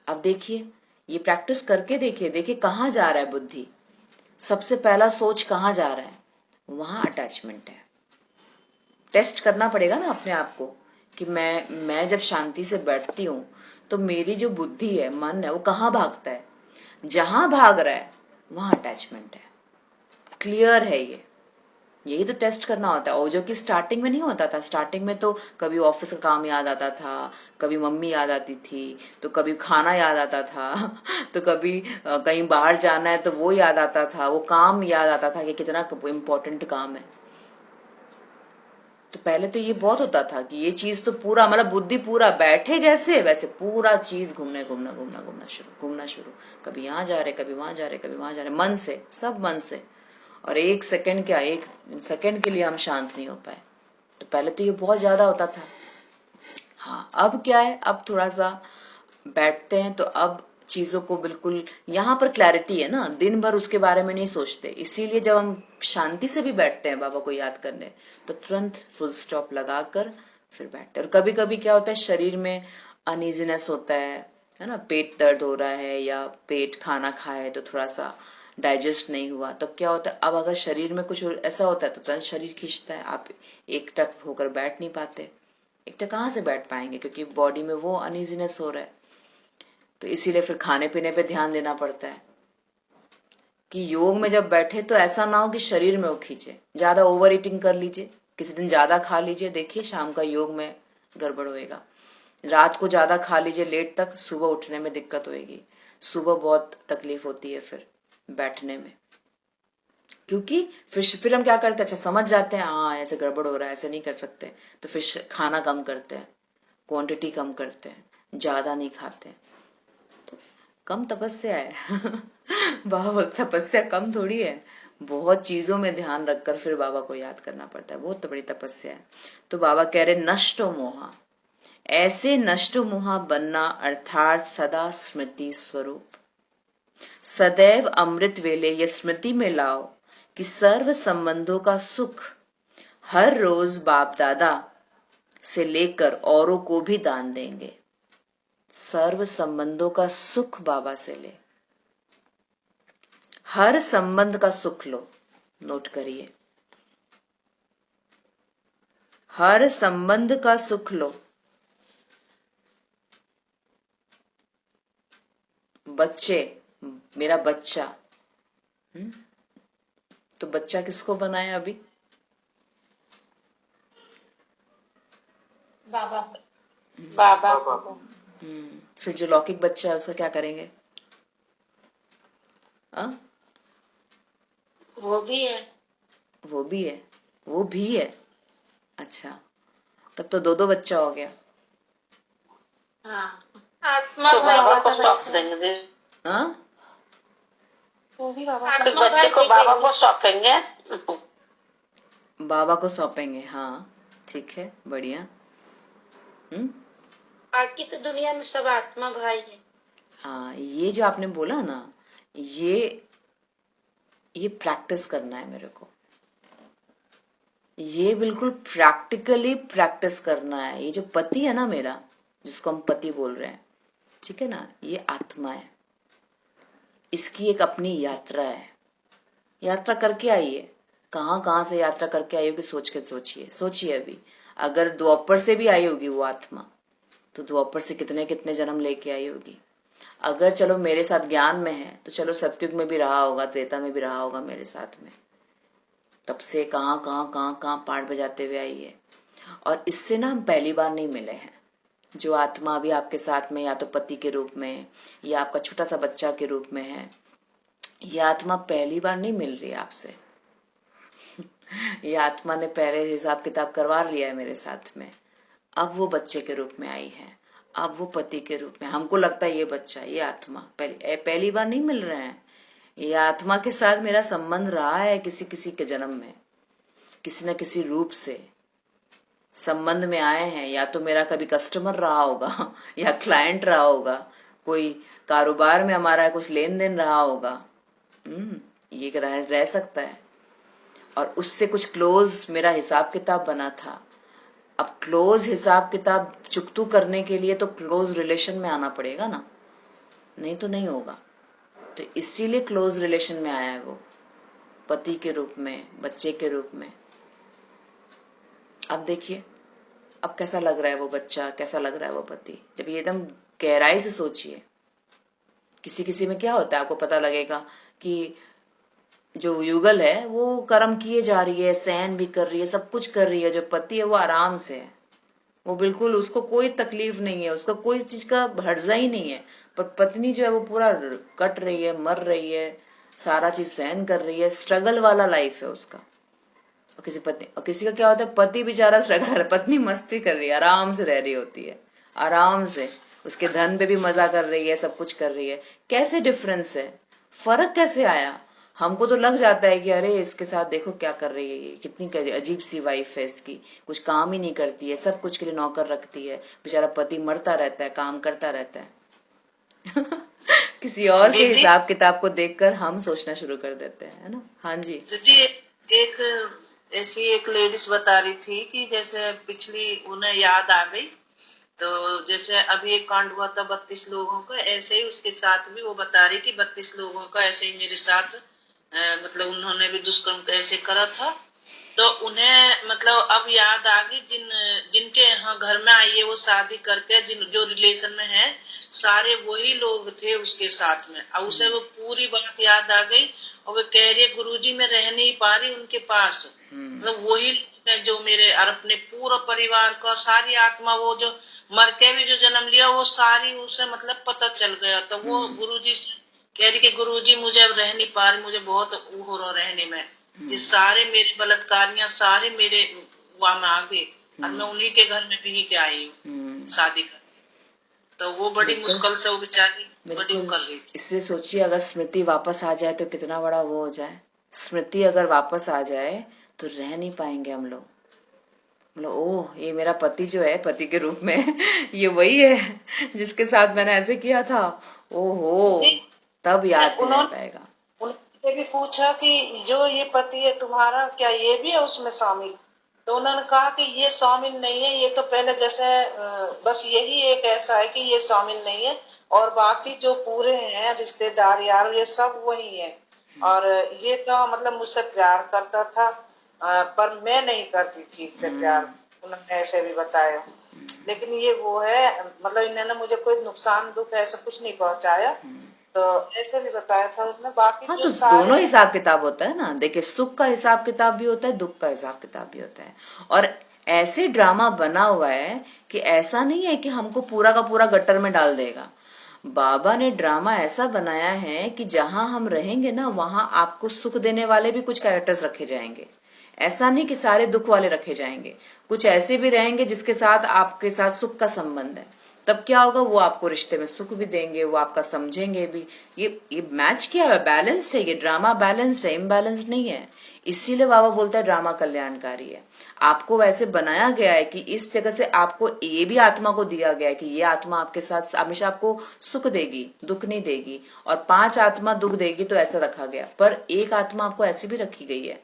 [SPEAKER 1] अब देखिए, ये प्रैक्टिस करके देखिए, देखिए कहाँ जा रहा है बुद्धि। सबसे पहला सोच कहाँ जा रहा है, वहां अटैचमेंट है। टेस्ट करना पड़ेगा ना अपने आप को, कि मैं जब शांति से बैठती हूँ तो मेरी जो बुद्धि है, मन है, वो कहाँ भागता है। जहां भाग रहा है वहां अटैचमेंट है। क्लियर है ये, यही तो टेस्ट करना होता है। और जो कि स्टार्टिंग में नहीं होता था, स्टार्टिंग में तो कभी ऑफिस का काम याद आता था, कभी मम्मी याद आती थी, तो कभी खाना याद आता था तो कभी कहीं बाहर जाना है तो वो याद आता था, वो काम याद आता था कि कितना इम्पोर्टेंट काम है। तो पहले तो ये बहुत होता था कि ये चीज तो पूरा, मतलब बुद्धि पूरा बैठे जैसे वैसे पूरा चीज घूमना शुरू, कभी यहाँ जा रहे, कभी वहां जा रहे, कभी वहां जा रहे, मन से, सब मन से। और एक सेकंड क्या, एक सेकंड के लिए हम शांत नहीं हो पाए। तो पहले तो ये बहुत ज्यादा होता था। हाँ, अब क्या है, अब थोड़ा सा बैठते हैं तो अब चीजों को बिल्कुल, यहाँ पर क्लैरिटी है ना, दिन भर उसके बारे में नहीं सोचते। इसीलिए जब हम शांति से भी बैठते हैं बाबा को याद करने, तो तुरंत फुल स्टॉप लगाकर फिर बैठते हैं। और कभी कभी क्या होता है, शरीर में अनइजीनेस होता है ना, पेट दर्द हो रहा है, या पेट खाना खाए तो थोड़ा सा डाइजेस्ट नहीं हुआ, तब क्या होता है, अब अगर शरीर में कुछ ऐसा होता है तो तुरंत शरीर खींचता है, आप एकटक होकर बैठ नहीं पाते। एकटक कहाँ से बैठ पाएंगे, क्योंकि बॉडी में वो अनइजीनेस हो रहा है। तो इसीलिए फिर खाने पीने पे ध्यान देना पड़ता है, कि योग में जब बैठे तो ऐसा ना हो कि शरीर में वो खींचे। ज्यादा ओवर ईटिंग कर लीजिए, किसी दिन ज्यादा खा लीजिए, देखिए शाम का योग में गड़बड़ होएगा। रात को ज्यादा खा लीजिए लेट तक, सुबह उठने में दिक्कत होएगी, सुबह बहुत तकलीफ होती है फिर बैठने में। क्योंकि फिर हम क्या करते हैं, अच्छा समझ जाते हैं, हाँ ऐसे गड़बड़ हो रहा है, ऐसे नहीं कर सकते, तो फिर खाना कम करते हैं, क्वांटिटी कम करते हैं, ज्यादा नहीं खाते। तो कम तपस्या है बाबा बोलते तपस्या कम थोड़ी है, बहुत चीजों में ध्यान रखकर फिर बाबा को याद करना पड़ता है, बहुत बड़ी तपस्या है। तो बाबा कह रहे नष्टो मोहा, ऐसे नष्टो मोहा बनना अर्थात सदा स्मृति स्वरूप, सदैव अमृत वेले ये स्मृति में लाओ कि सर्व संबंधों का सुख हर रोज बाप दादा से लेकर औरों को भी दान देंगे। सर्व संबंधों का सुख बाबा से ले, हर संबंध का सुख लो, नोट करिए, हर संबंध का सुख लो, बच्चे, मेरा बच्चा। तो बच्चा किसको बनाए अभी?
[SPEAKER 2] बाबा। बाबा।
[SPEAKER 1] फिर जो लौकिक बच्चा है उसका क्या करेंगे? आ?
[SPEAKER 2] वो भी है।
[SPEAKER 1] वो भी है, वो भी है। अच्छा, तब तो दो दो बच्चा हो गया।
[SPEAKER 2] हाँ, आत्मा तो बाबा को सौंप देंगे।
[SPEAKER 1] हाँ,
[SPEAKER 2] वो भी बाबा को, बच्चे को बाबा को सौंपेंगे।
[SPEAKER 1] बाबा को सौंपेंगे, हाँ ठीक है, बढ़िया।
[SPEAKER 2] बाकी तो दुनिया में सब आत्मा भाई है।
[SPEAKER 1] हाँ, ये जो आपने बोला ना, ये प्रैक्टिस करना है मेरे को। ये बिल्कुल प्रैक्टिकली प्रैक्टिस करना है। ये जो पति है ना मेरा, जिसको हम पति बोल रहे हैं, ठीक है ना, ये आत्मा है। इसकी एक अपनी यात्रा है। यात्रा करके आई है। कहाँ कहाँ से यात्रा करके आई होगी, सोच के सोचिए, सोचिए अभी। अगर द्वापर से भी आई होगी वो आत्मा, तो द्वापर से कितने कितने जन्म लेके आई होगी। अगर चलो मेरे साथ ज्ञान में है, तो चलो सतयुग में भी रहा होगा, त्रेता में भी रहा होगा मेरे साथ में। तब से कहाँ कहाँ कहाँ कहाँ पाठ बजाते हुए आई है। और इससे ना हम पहली बार नहीं मिले हैं। जो आत्मा अभी आपके साथ में, या तो पति के रूप में या आपका छोटा सा बच्चा के रूप में है, ये आत्मा पहली बार नहीं मिल रही है आपसे। ये आत्मा ने पहले हिसाब किताब करवा लिया है मेरे साथ में। अब वो बच्चे के रूप में आई है, अब वो पति के रूप में। हमको लगता है ये बच्चा, ये आत्मा पहली बार नहीं मिल रहे हैं। ये आत्मा के साथ मेरा संबंध रहा है किसी किसी के जन्म में, किसी न किसी रूप से संबंध में आए हैं। या तो मेरा कभी कस्टमर रहा होगा या क्लाइंट रहा होगा, कोई कारोबार में हमारा कुछ लेन देन रहा होगा। ये रह सकता है। और उससे कुछ क्लोज मेरा हिसाब किताब बना था। अब क्लोज हिसाब किताब चुकतू करने के लिए तो क्लोज रिलेशन में आना पड़ेगा ना, नहीं तो नहीं होगा। तो इसीलिए क्लोज रिलेशन में आया है वो, पति के रूप में, बच्चे के रूप में। अब देखिए, अब कैसा लग रहा है वो बच्चा, कैसा लग रहा है वो पति, जब ये एकदम गहराई से सोचिए। किसी किसी में क्या होता है, आपको पता लगेगा कि जो युगल है वो कर्म किए जा रही है, सहन भी कर रही है, सब कुछ कर रही है। जो पति है वो आराम से है, वो बिल्कुल, उसको कोई तकलीफ नहीं है, उसका कोई चीज का हर्जा ही नहीं है। पर पत्नी जो है वो पूरा कट रही है, मर रही है, सारा चीज सहन कर रही है, स्ट्रगल वाला लाइफ है उसका। और किसी पत्नी, और किसी का क्या होता है, पति बेचारा स्ट्रगल, पत्नी मस्ती कर रही है, आराम से रह रही होती है, आराम से उसके धन पे भी मजा कर रही है, सब कुछ कर रही है। कैसे डिफरेंस है, फर्क कैसे आया? हमको तो लग जाता है कि अरे इसके साथ देखो क्या कर रही है, ये कितनी अजीब सी वाइफ है इसकी, कुछ काम ही नहीं करती है, सब कुछ के लिए नौकर रखती है, बेचारा पति मरता रहता है, काम करता रहता है। किसी और के
[SPEAKER 3] दीदी,
[SPEAKER 1] हिसाब किताब को देखकर हम सोचना शुरू कर देते हैं, है ना। हाँ जी।
[SPEAKER 3] दीदी, एक ऐसी एक लेडीज बता रही थी कि जैसे पिछली उन्हें याद आ गई, तो जैसे अभी एक कांड हुआ था 32 लोगों का, ऐसे ही उसके साथ भी वो बता रही कि 32 लोगों का ऐसे ही मेरे साथ मतलब उन्होंने भी दुष्कर्म कैसे करा था। तो उन्हें मतलब अब याद आ गई, जिनके यहाँ घर में आई है वो शादी करके, जिन जो रिलेशन में है सारे वही लोग थे उसके साथ में। अब उसे वो पूरी बात याद आ गई और वो कह रही है गुरुजी मैं रह नहीं पा रही उनके पास। मतलब वही लोग हैं जो मेरे और अपने पूरा परिवार का सारी आत्मा, वो जो मर के भी जो जन्म लिया वो सारी उसे मतलब पता चल गया। तो वो गुरुजी से कह रही कि गुरुजी मुझे अब रह नहीं पा रही, मुझे बहुत वो हो रहा रहने में, ये सारे मेरे बलात्कारियां सारे मेरे वहां में आ गए और मैं उन्हीं के घर में भी के आई हूँ शादी कर। तो वो बड़ी मुश्किल से वो बेचारी बड़ी वो कर रही थी।
[SPEAKER 1] इससे सोचिए, अगर स्मृति वापस आ जाए तो कितना बड़ा वो हो जाए। स्मृति अगर वापस आ जाए तो रह नहीं पाएंगे हम लोग। मतलब ओह, ये मेरा पति जो है, पति के रूप में ये वही है जिसके साथ मैंने ऐसे किया था, ओहो, तब याद नहीं रह पाएगा।
[SPEAKER 3] उन्होंने भी पूछा कि जो ये पति है तुम्हारा, क्या ये भी है उसमें शामिल? तो उन्होंने कहा कि ये शामिल नहीं है, ये तो पहले जैसे बस यही एक ऐसा है कि ये शामिल नहीं है, और बाकी जो पूरे हैं रिश्तेदार यार ये सब वही है। और ये तो मतलब मुझसे प्यार करता था, पर मैं नहीं करती थी इससे प्यार, उन्होंने ऐसे भी बताया। लेकिन ये वो है, मतलब इन्होंने मुझे कोई नुकसान दुख ऐसा कुछ नहीं पहुंचाया, तो ऐसे भी बताया था उसने। बाकी
[SPEAKER 1] हाँ,
[SPEAKER 3] जो
[SPEAKER 1] तो
[SPEAKER 3] सारे
[SPEAKER 1] दोनों हिसाब किताब होता है ना। देखिए, सुख का हिसाब किताब भी होता है, दुख का हिसाब किताब भी होता है। और ऐसे ड्रामा बना हुआ है कि ऐसा नहीं है कि हमको पूरा का पूरा गट्टर में डाल देगा। बाबा ने ड्रामा ऐसा बनाया है कि जहां हम रहेंगे ना, वहां आपको सुख देने वाले भी कुछ कैरेक्टर्स रखे जाएंगे। ऐसा नहीं कि सारे दुख वाले रखे जाएंगे, कुछ ऐसे भी रहेंगे जिसके साथ आपके साथ सुख का संबंध है। तब क्या होगा, वो आपको रिश्ते में सुख भी देंगे, वो आपका समझेंगे भी। ये मैच किया है, बैलेंस्ड है, ये ड्रामा बैलेंस्ड है, इम्बैलेंस्ड नहीं है। इसीलिए बाबा बोलता है ड्रामा कल्याणकारी है। आपको वैसे बनाया गया है कि इस जगह से आपको ये भी आत्मा को दिया गया है कि ये आत्मा आपके साथ हमेशा आपको सुख देगी, दुख नहीं देगी। और 5 आत्मा दुख देगी, तो ऐसा रखा गया। पर एक आत्मा आपको ऐसी भी रखी गई है।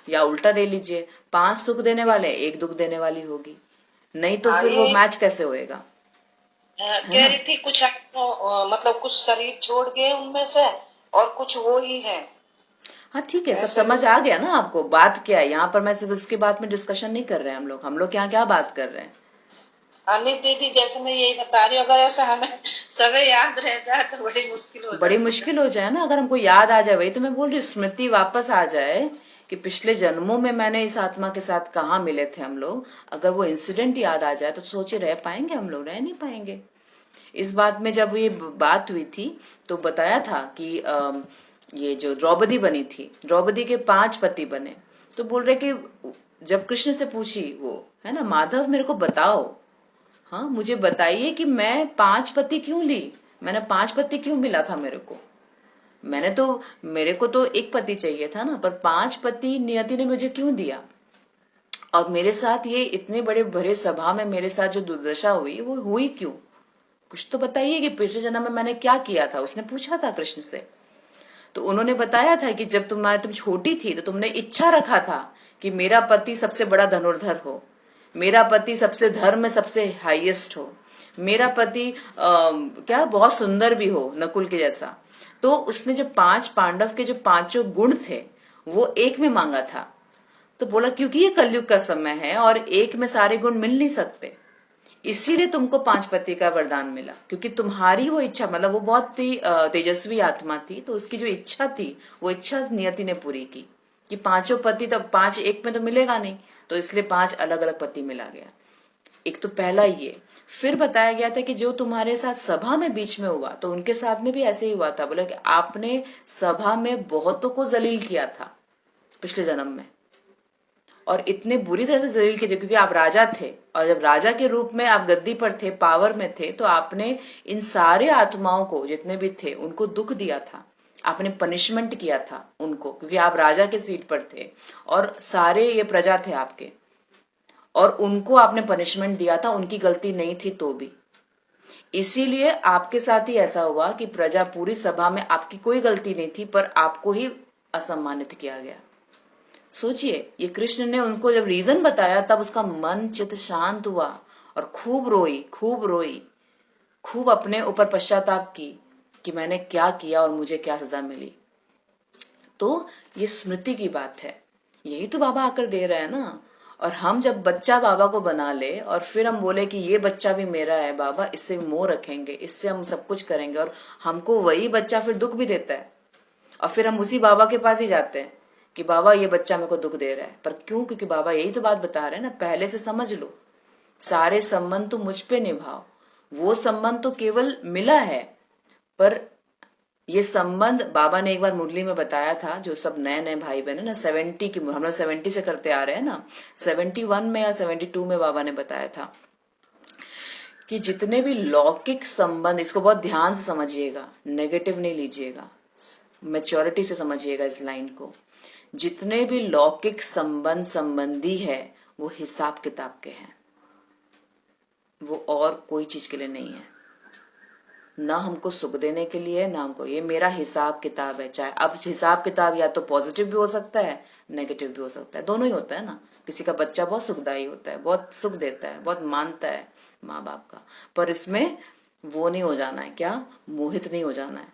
[SPEAKER 1] या उल्टा ले लीजिए, 5 सुख देने वाले, 1 दुख देने वाली होगी। नहीं तो फिर वो
[SPEAKER 3] ये
[SPEAKER 1] मैच कैसे होएगा, है
[SPEAKER 3] कह
[SPEAKER 1] ना।
[SPEAKER 3] रही थी कुछ मतलब कुछ शरीर छोड़ गए उनमें से, और कुछ वो ही है।
[SPEAKER 1] हाँ, ठीक है, सब
[SPEAKER 3] ऐसे भी
[SPEAKER 1] समझ आ गया ना आपको। बात क्या है यहाँ पर, मैं सिर्फ उसके बात में डिस्कशन नहीं कर रहे हैं हम लोग यहाँ क्या बात कर रहे हैं।
[SPEAKER 3] नहीं दीदी, जैसे मैं यही बता रही हूँ, अगर ऐसा हमें समय याद रह जाए तो बड़ी मुश्किल हो
[SPEAKER 1] बड़ी
[SPEAKER 3] जाती है।
[SPEAKER 1] मुश्किल हो जाए ना, अगर हमको याद आ जाए। वही तो मैं बोल रही हूँ, स्मृति वापस आ जाए कि पिछले जन्मों में मैंने इस आत्मा के साथ कहाँ मिले थे हम लोग। अगर वो इंसिडेंट याद आ जाए तो सोचिए, रह पाएंगे हम लोग? रह नहीं पाएंगे। इस बात में जब ये बात हुई थी तो बताया था कि ये जो द्रौपदी बनी थी, द्रौपदी के 5 पति बने। तो बोल रहे कि जब कृष्ण से पूछी वो, है ना, माधव मेरे को बताओ, हाँ मुझे बताइए कि मैं 5 पति क्यों ली, मैंने 5 पति क्यों मिला था मेरे को। मेरे को तो एक पति चाहिए था ना, पर 5 पति नियति ने मुझे क्यों दिया। और मेरे साथ ये इतने बड़े भरे सभा में मेरे साथ जो दुर्दशा हुई, वो हुई क्यों? कुछ तो बताइए कि पिछले जन्म में मैंने क्या किया था। उसने पूछा था कृष्ण से। तो उन्होंने बताया था कि जब तुम छोटी थी तो तुमने इच्छा रखा था कि मेरा पति सबसे बड़ा धनुर्धर हो, मेरा पति सबसे धर्म में सबसे हाईएस्ट हो, मेरा पति क्या बहुत सुंदर भी हो, नकुल के जैसा। तो उसने जो 5 पांडव के जो 5 गुण थे, वो एक में मांगा था। तो बोला क्योंकि ये कलयुग का समय है और एक में सारे गुण मिल नहीं सकते, इसीलिए तुमको 5 पति का वरदान मिला। क्योंकि तुम्हारी वो इच्छा, मतलब वो बहुत ही तेजस्वी आत्मा थी, तो उसकी जो इच्छा थी, वो इच्छा नियति ने पूरी की कि 5 पति, तो 5 एक में तो मिलेगा नहीं, तो इसलिए 5 अलग अलग पति मिला गया। एक तो पहला ये। फिर बताया गया था कि जो तुम्हारे साथ सभा में बीच में हुआ, तो उनके साथ में भी ऐसे ही हुआ था। बोला कि आपने सभा में बहुतों को जलील किया था पिछले जन्म में, और इतने बुरी तरह से जलील किए थे क्योंकि आप राजा थे। और जब राजा के रूप में आप गद्दी पर थे, पावर में थे, तो आपने इन सारे आत्माओं को, जितने भी थे, उनको दुख दिया था। आपने पनिशमेंट किया था उनको, क्योंकि आप राजा के सीट पर थे और सारे ये प्रजा थे आपके, और उनको आपने पनिशमेंट दिया था, उनकी गलती नहीं थी तो भी। इसीलिए आपके साथ ही ऐसा हुआ कि प्रजा, पूरी सभा में आपकी कोई गलती नहीं थी, पर आपको ही असम्मानित किया गया। सोचिए, ये कृष्ण ने उनको जब रीजन बताया, तब उसका मन चित्त शांत हुआ और खूब रोई, खूब रोई, खूब अपने ऊपर पश्चाताप की कि मैंने क्या किया और मुझे क्या सजा मिली। तो ये स्मृति की बात है, यही तो बाबा आकर दे रहे हैं ना। और हम जब बच्चा बाबा को बना ले और फिर हम बोले कि ये बच्चा भी मेरा है बाबा, इससे मोह रखेंगे, इससे हम सब कुछ करेंगे, और हमको वही बच्चा फिर दुख भी देता है, और फिर हम उसी बाबा के पास ही जाते हैं कि बाबा ये बच्चा मेरे को दुख दे रहा है। पर क्यों? क्योंकि बाबा यही तो बात बता रहे हैं ना, पहले से समझ लो, सारे संबंध तो मुझ पे निभाओ। वो संबंध तो केवल मिला है, पर ये संबंध बाबा ने एक बार मुरली में बताया था, जो सब नए नए भाई बहन है ना, 70 की, हम लोग 70 से करते आ रहे हैं ना, 71 में या 72 में बाबा ने बताया था कि जितने भी लौकिक संबंध, इसको बहुत ध्यान से समझिएगा, नेगेटिव नहीं लीजिएगा, मैच्योरिटी से समझिएगा इस लाइन को। जितने भी लौकिक संबंध संबंधी है, वो हिसाब किताब के हैं, वो और कोई चीज के लिए नहीं है। ना हमको सुख देने के लिए, ना हमको, ये मेरा हिसाब किताब है। चाहे अब हिसाब किताब या तो पॉजिटिव भी हो सकता है, नेगेटिव भी हो सकता है, दोनों ही होता है ना। किसी का बच्चा बहुत सुखदायी होता है, बहुत सुख देता है, बहुत मानता है माँ बाप का, पर इसमें वो नहीं हो जाना है, क्या, मोहित नहीं हो जाना है,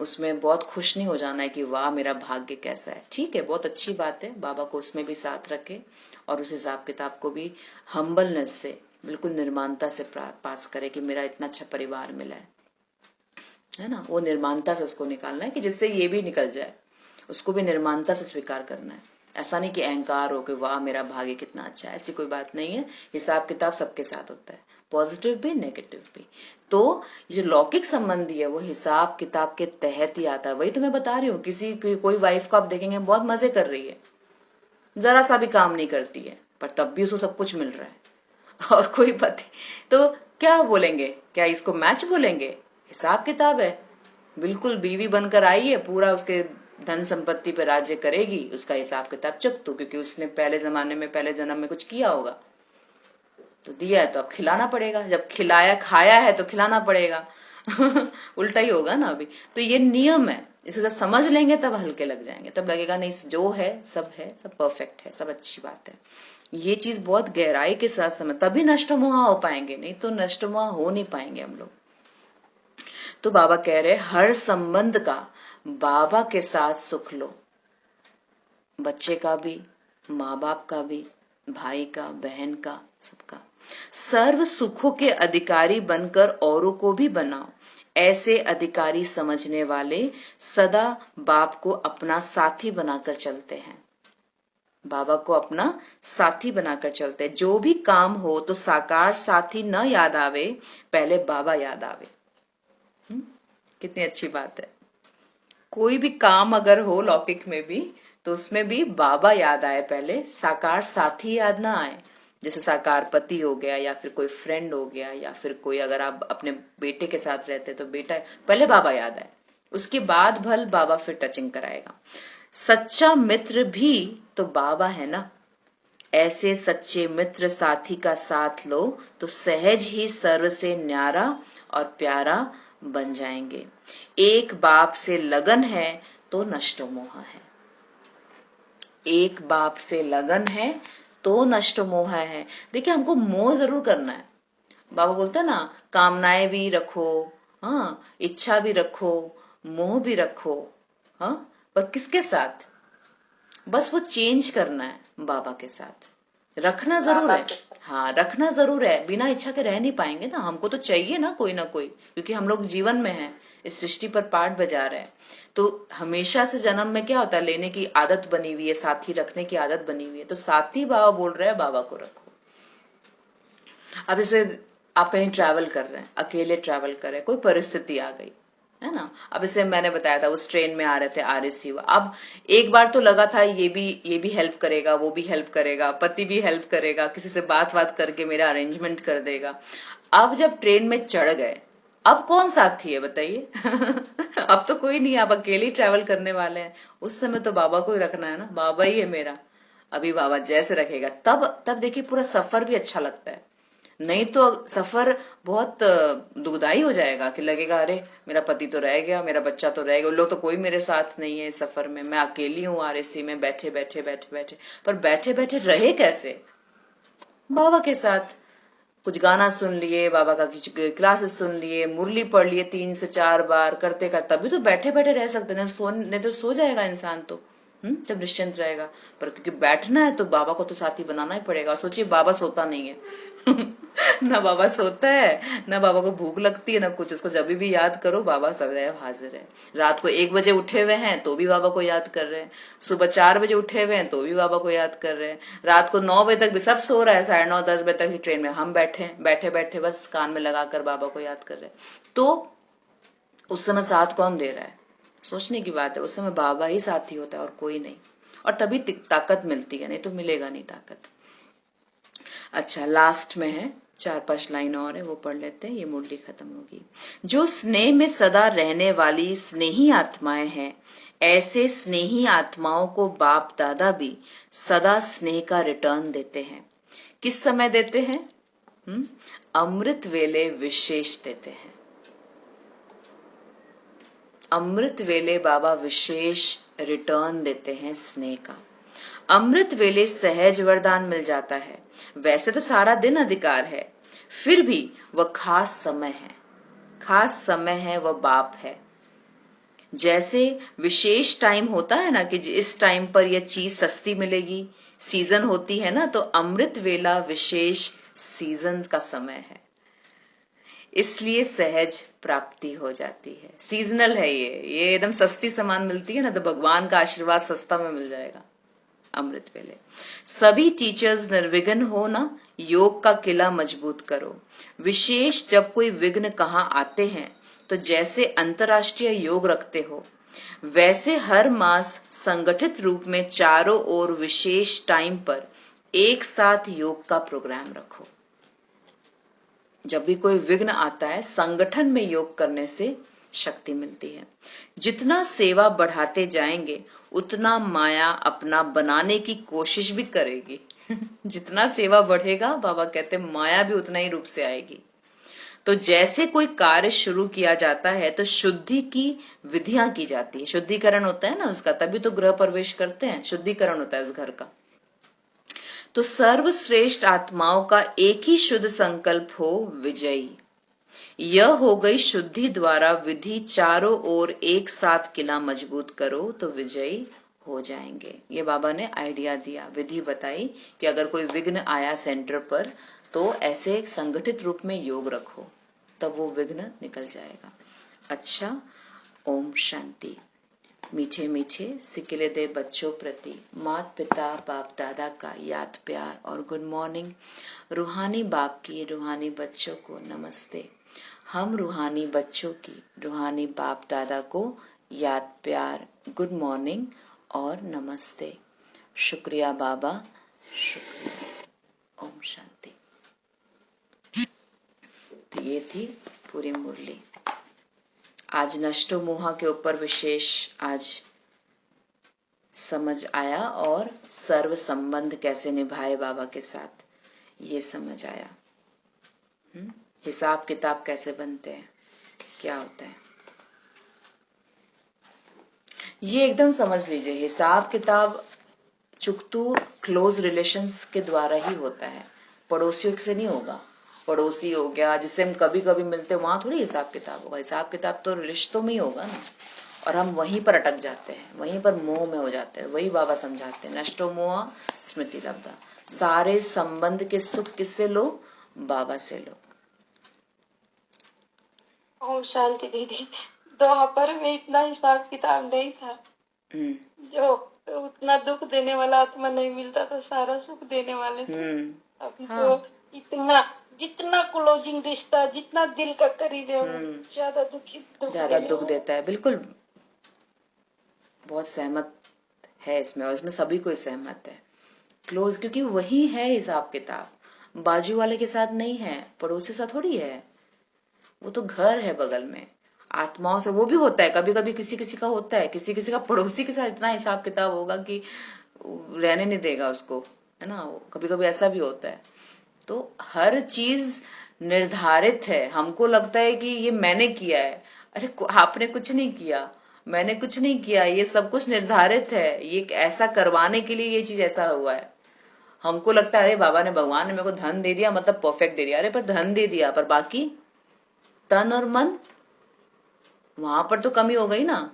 [SPEAKER 1] उसमें बहुत खुश नहीं हो जाना है कि वाह मेरा भाग्य कैसा है। ठीक है, बहुत अच्छी बात है, बाबा को उसमें भी साथ रखे और उस हिसाब किताब को भी हम्बलनेस से, बिल्कुल निर्माणता से पास करे कि मेरा इतना अच्छा परिवार मिला है। है ना। वो निर्माणता से उसको निकालना है कि जिससे ये भी निकल जाए, उसको भी निर्माणता से स्वीकार करना है। ऐसा नहीं कि अहंकार हो कि वाह मेरा भाग्य कितना अच्छा है, ऐसी कोई बात नहीं है। हिसाब किताब सबके साथ होता है, पॉजिटिव भी नेगेटिव भी। तो जो लौकिक संबंधी है वो हिसाब किताब के तहत ही आता है। वही तो मैं बता रही हूँ, किसी कोई वाइफ को आप देखेंगे बहुत मजे कर रही है, जरा सा भी काम नहीं करती है, पर तब भी उसको सब कुछ मिल रहा है। और कोई पति, तो क्या बोलेंगे, क्या इसको मैच बोलेंगे? हिसाब किताब है। बिल्कुल बीवी बनकर आई है, पूरा उसके धन संपत्ति पे राज्य करेगी, उसका हिसाब किताब चुकतू, क्योंकि उसने पहले जमाने में पहले जन्म में कुछ किया होगा तो दिया है, तो अब खिलाना पड़ेगा। जब खिलाया खाया है तो खिलाना पड़ेगा। उल्टा ही होगा ना अभी। तो ये नियम है, इसे जब समझ लेंगे तब हल्के लग जाएंगे, तब लगेगा नहीं जो है, सब परफेक्ट है, सब अच्छी बात है। ये चीज बहुत गहराई के साथ समझ, तभी नष्टमोह हो पाएंगे, नहीं तो नष्टमोह हो नहीं पाएंगे हम लोग। तो बाबा कह रहे हर संबंध का बाबा के साथ सुख लो, बच्चे का भी, माँ बाप का भी, भाई का, बहन का, सबका। सर्व सुखों के अधिकारी बनकर औरों को भी बनाओ। ऐसे अधिकारी समझने वाले सदा बाप को अपना साथी बनाकर चलते हैं, बाबा को अपना साथी बनाकर चलते हैं। जो भी काम हो तो साकार साथी न याद आवे, पहले बाबा याद आवे। कितनी अच्छी बात है। कोई भी काम अगर हो लौकिक में भी, तो उसमें भी बाबा याद आए पहले, साकार साथी याद ना आए। जैसे साकार पति हो गया, या फिर कोई फ्रेंड हो गया, या फिर कोई, अगर आप अपने बेटे के साथ रहते तो बेटा, पहले बाबा याद आए, उसके बाद भल बाबा फिर टचिंग कराएगा। सच्चा मित्र भी तो बाबा है ना। ऐसे सच्चे मित्र साथी का साथ लो तो सहज ही सर्व से न्यारा और प्यारा बन जाएंगे। एक बाप से लगन है तो नष्ट मोह है, एक बाप से लगन है तो नष्ट मोह है। देखिए हमको मोह जरूर करना है। बाबा बोलते हैं ना, कामनाएं भी रखो, हाँ, इच्छा भी रखो, मोह भी रखो, हाँ, पर किसके साथ? बस वो चेंज करना है बाबा के साथ। रखना जरूर है, हाँ रखना जरूर है। बिना इच्छा के रह नहीं पाएंगे ना, हमको तो चाहिए ना कोई, क्योंकि हम लोग जीवन में हैं, इस सृष्टि पर पाठ बजा रहे हैं। तो हमेशा से जन्म में क्या होता है, लेने की आदत बनी हुई है, साथी रखने की आदत बनी हुई है। तो साथी बाबा बोल रहे हैं बाबा को रखो। अब इसे आप कहीं ट्रैवल कर रहे हैं, अकेले ट्रैवल कर रहे हैं, कोई परिस्थिति आ गई है ना। अब इसे मैंने बताया था, उस ट्रेन में आ रहे थे, आरएसी हुआ। अब एक बार तो लगा था ये भी हेल्प करेगा, वो भी हेल्प करेगा, पति भी हेल्प करेगा, किसी से बात करके मेरा अरेंजमेंट कर देगा। अब जब ट्रेन में चढ़ गए, अब कौन साथी है बताइए? अब तो कोई नहीं, आप अकेले ही ट्रैवल करने वाले हैं। उस समय तो बाबा को ही रखना है ना, बाबा ही है मेरा। अभी बाबा जैसे रखेगा तब देखिए पूरा सफर भी अच्छा लगता है। नहीं तो सफर बहुत दुखदाई हो जाएगा कि लगेगा अरे मेरा पति तो रह गया, मेरा बच्चा तो रह गया, लोग तो कोई मेरे साथ नहीं है इस सफर में, मैं अकेली हूँ आरएसी में बैठे बैठे। पर बैठे बैठे रहे कैसे? बाबा के साथ कुछ गाना सुन लिए, बाबा का कुछ क्लासेस सुन लिए, मुरली पढ़ लिए 3 से 4 बार, करते तभी तो बैठे बैठे रह सकते हैं। नहीं तो सो जाएगा इंसान तो, जब निश्चिंत रहेगा। पर क्योंकि बैठना है तो बाबा को तो साथी बनाना ही पड़ेगा। सोचिए बाबा सोता नहीं है। ना बाबा सोता है, ना बाबा को भूख लगती है, ना कुछ। उसको जब भी याद करो बाबा सदैव हाजिर है। रात को 1 बजे उठे हुए हैं तो भी बाबा को याद कर रहे हैं, सुबह 4 बजे उठे हुए हैं तो भी बाबा को याद कर रहे हैं, रात को 9 बजे तक भी सब सो रहा है, 9:30 10 बजे तक ही ट्रेन में हम बैठे बैठे बस कान में लगाकर बाबा को याद कर रहे हैं। तो उस समय साथ कौन दे रहा है? सोचने की बात है। उस समय बाबा ही साथी होता है और कोई नहीं। और तभी ताकत मिलती है, नहीं तो मिलेगा नहीं ताकत। अच्छा, लास्ट में है 4-5 लाइन और है, वो पढ़ लेते हैं, ये मुरली खत्म होगी। जो स्नेह में सदा रहने वाली स्नेही आत्माएं हैं, ऐसे स्नेही आत्माओं को बाप दादा भी सदा स्नेह का रिटर्न देते हैं। किस समय देते हैं? अमृत वेले विशेष देते हैं। अमृत वेले बाबा विशेष रिटर्न देते हैं स्नेह का। अमृत वेले सहज वरदान मिल जाता है। वैसे तो सारा दिन अधिकार है, फिर भी वह खास समय है, खास समय है, वह बाप है। जैसे विशेष टाइम होता है ना कि इस टाइम पर यह चीज सस्ती मिलेगी, सीजन होती है ना, तो अमृत वेला विशेष सीजन का समय है। इसलिए सहज प्राप्ति हो जाती है। सीजनल है ये एकदम सस्ती सामान मिलती है ना, तो भगवान का आशीर्वाद सस्ता में मिल जाएगा अमृत वेले। सभी टीचर्स निर्विघ्न हो ना, योग का किला मजबूत करो। विशेष जब कोई विघ्न कहाँ आते हैं, तो जैसे अंतर्राष्ट्रीय योग रखते हो, वैसे हर मास संगठित रूप में चारों ओर विशेष टाइम पर एक साथ योग का प्रोग्राम रखो। जब भी कोई विघ्न आता है, संगठन में योग करने से शक्ति मिलती है। जितना सेवा बढ़ाते जाएंगे, उतना माया अपना बनाने की कोशिश भी करेगी। जितना सेवा बढ़ेगा, बाबा कहते माया भी उतना ही रूप से आएगी। तो जैसे कोई कार्य शुरू किया जाता है, तो शुद्धि की विधियां की जाती है। शुद्धिकरण होता है ना उसका, तभी तो गृह प्रवेश करते हैं, शुद्धिकरण होता है उस घर का। तो सर्वश्रेष्ठ आत्माओं का एक ही शुद्ध संकल्प हो, विजयी। यह हो गई शुद्धि द्वारा विधि। चारों ओर एक साथ किला मजबूत करो, तो विजयी हो जाएंगे। ये बाबा ने आइडिया दिया, विधि बताई कि अगर कोई विघ्न आया सेंटर पर, तो ऐसे संगठित रूप में योग रखो, तब वो विघ्न निकल जाएगा। अच्छा, ओम शांति। मीठे मीठे सिकिले दे बच्चों प्रति माता पिता बाप दादा का याद प्यार और गुड मॉर्निंग। रूहानी बाप की रूहानी बच्चों को नमस्ते। हम रूहानी बच्चों की रूहानी बाप दादा को याद प्यार, गुड मॉर्निंग और नमस्ते। शुक्रिया बाबा, शुक्रिया। ओम शांति। तो ये थी पूरी मुरली। आज नष्टो मोहा के ऊपर विशेष आज समझ आया, और सर्व संबंध कैसे निभाए बाबा के साथ, ये समझ आया। हिसाब किताब कैसे बनते हैं, क्या होता है, ये एकदम समझ लीजिए। हिसाब किताब चुकतू क्लोज रिलेशंस के द्वारा ही होता है, पड़ोसियों से नहीं होगा। पड़ोसी हो गया जिससे हम कभी कभी मिलते, वहां थोड़ी हिसाब किताब होगा। हिसाब किताब तो रिश्तों में ही होगा ना, और हम वहीं पर अटक जाते हैं, वहीं पर मोह में हो जाते हैं। वही बाबा समझाते हैं, नष्टो मोह स्मृति लब्धा। सारे संबंध के सुख किससे लो, बाबा से लो।
[SPEAKER 4] ओम शांति दीदी। द्वापर में इतना हिसाब किताब नहीं था, जो उतना दुख देने वाला आत्मा नहीं मिलता था, सारा सुख देने वाले थे। अभी हाँ। तो इतना जितना क्लोजिंग रिश्ता, जितना दिल का करीब है, ज्यादा दुख
[SPEAKER 1] देता है। बिल्कुल, बहुत सहमत है इसमें, और इसमें सभी कोई सहमत है। क्लोज, क्योंकि वही है हिसाब किताब। बाजू वाले के साथ नहीं है, पड़ोसी साथ थोड़ी है, वो तो घर है बगल में। आत्माओं से वो भी होता है, कभी कभी किसी किसी का होता है, किसी किसी का पड़ोसी के साथ इतना हिसाब किताब होगा कि रहने नहीं देगा उसको, है ना। कभी कभी ऐसा भी होता है। तो हर चीज निर्धारित है। हमको लगता है कि ये मैंने किया है, अरे आपने कुछ नहीं किया, मैंने कुछ नहीं किया, ये सब कुछ निर्धारित है। ये ऐसा करवाने के लिए ये चीज ऐसा हुआ है। हमको लगता है अरे बाबा ने, भगवान ने मेरे को धन दे दिया, मतलब परफेक्ट दे दिया। अरे पर धन दे दिया, पर बाकी तन और मन, वहां पर तो कमी हो गई ना।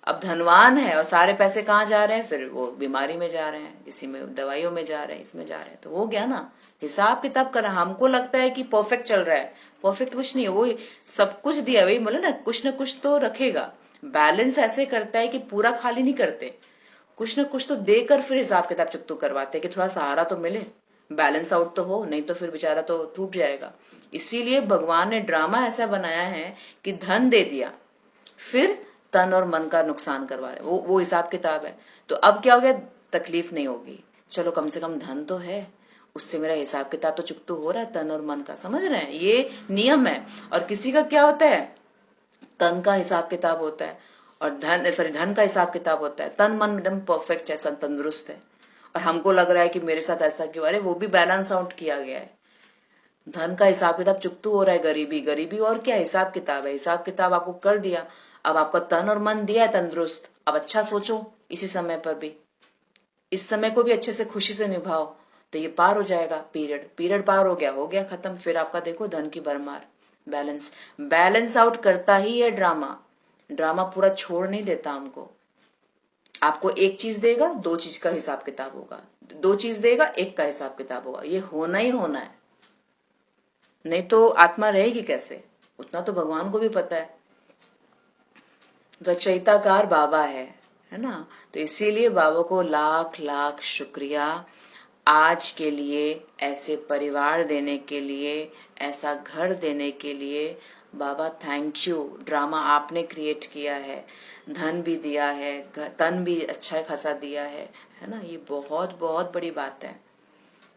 [SPEAKER 1] अब धनवान है और सारे पैसे कहाँ जा रहे हैं, फिर वो बीमारी में जा रहे हैं, किसी में दवाइयों में जा रहे हैं, इसमें जा रहे हैं। तो हो गया ना, हिसाब किताब करा। हमको लगता है कि परफेक्ट चल रहा है, परफेक्ट कुछ नहीं है। वो सब कुछ दिया, वही बोले ना, कुछ न कुछ तो रखेगा। बैलेंस ऐसे करता है कि पूरा खाली नहीं करते, कुछ न कुछ तो देकर फिर हिसाब किताब चुकतू करवाते, कि थोड़ा सहारा तो मिले, बैलेंस आउट तो हो, नहीं तो फिर बेचारा तो टूट जाएगा। इसीलिए भगवान ने ड्रामा ऐसा बनाया है कि धन दे दिया, फिर तन और मन का नुकसान करवा रहे, वो हिसाब किताब है। तो अब क्या हो गया, तकलीफ नहीं होगी, चलो कम से कम धन तो है, उससे मेरा हिसाब किताब तो चुकतू हो रहा है, तन और मन का। समझ रहे हैं, ये नियम है। और किसी का क्या होता है, तन का हिसाब किताब होता है, और धन का हिसाब किताब होता है। तन मन एकदम परफेक्ट है, सब तंदुरुस्त है, और हमको लग रहा है कि मेरे साथ ऐसा क्यों। अरे वो भी बैलेंस आउट किया गया है। धन का हिसाब किताब चुकतू हो रहा है, गरीबी गरीबी, और क्या हिसाब किताब है। हिसाब किताब आपको कर दिया, अब आपका तन और मन दिया है तंदुरुस्त। अब अच्छा सोचो, इसी समय पर भी, इस समय को भी अच्छे से खुशी से निभाओ, तो ये पार हो जाएगा। पीरियड पार हो गया खत्म। फिर आपका देखो धन की भरमार, बैलेंस आउट करता ही है ड्रामा। ड्रामा पूरा छोड़ नहीं देता हमको। आपको एक चीज देगा, दो चीज का हिसाब किताब होगा, दो चीज देगा, एक का हिसाब किताब होगा। ये होना ही होना है। नहीं तो आत्मा रहेगी कैसे, उतना तो भगवान को भी पता है। रचयिताकार बाबा है ना। तो इसीलिए बाबा को लाख लाख शुक्रिया आज के लिए, ऐसे परिवार देने के लिए, ऐसा घर देने के लिए। बाबा थैंक यू। ड्रामा आपने क्रिएट किया है, धन भी दिया है, तन भी अच्छा खासा दिया है ना। ये बहुत बहुत बड़ी बात है,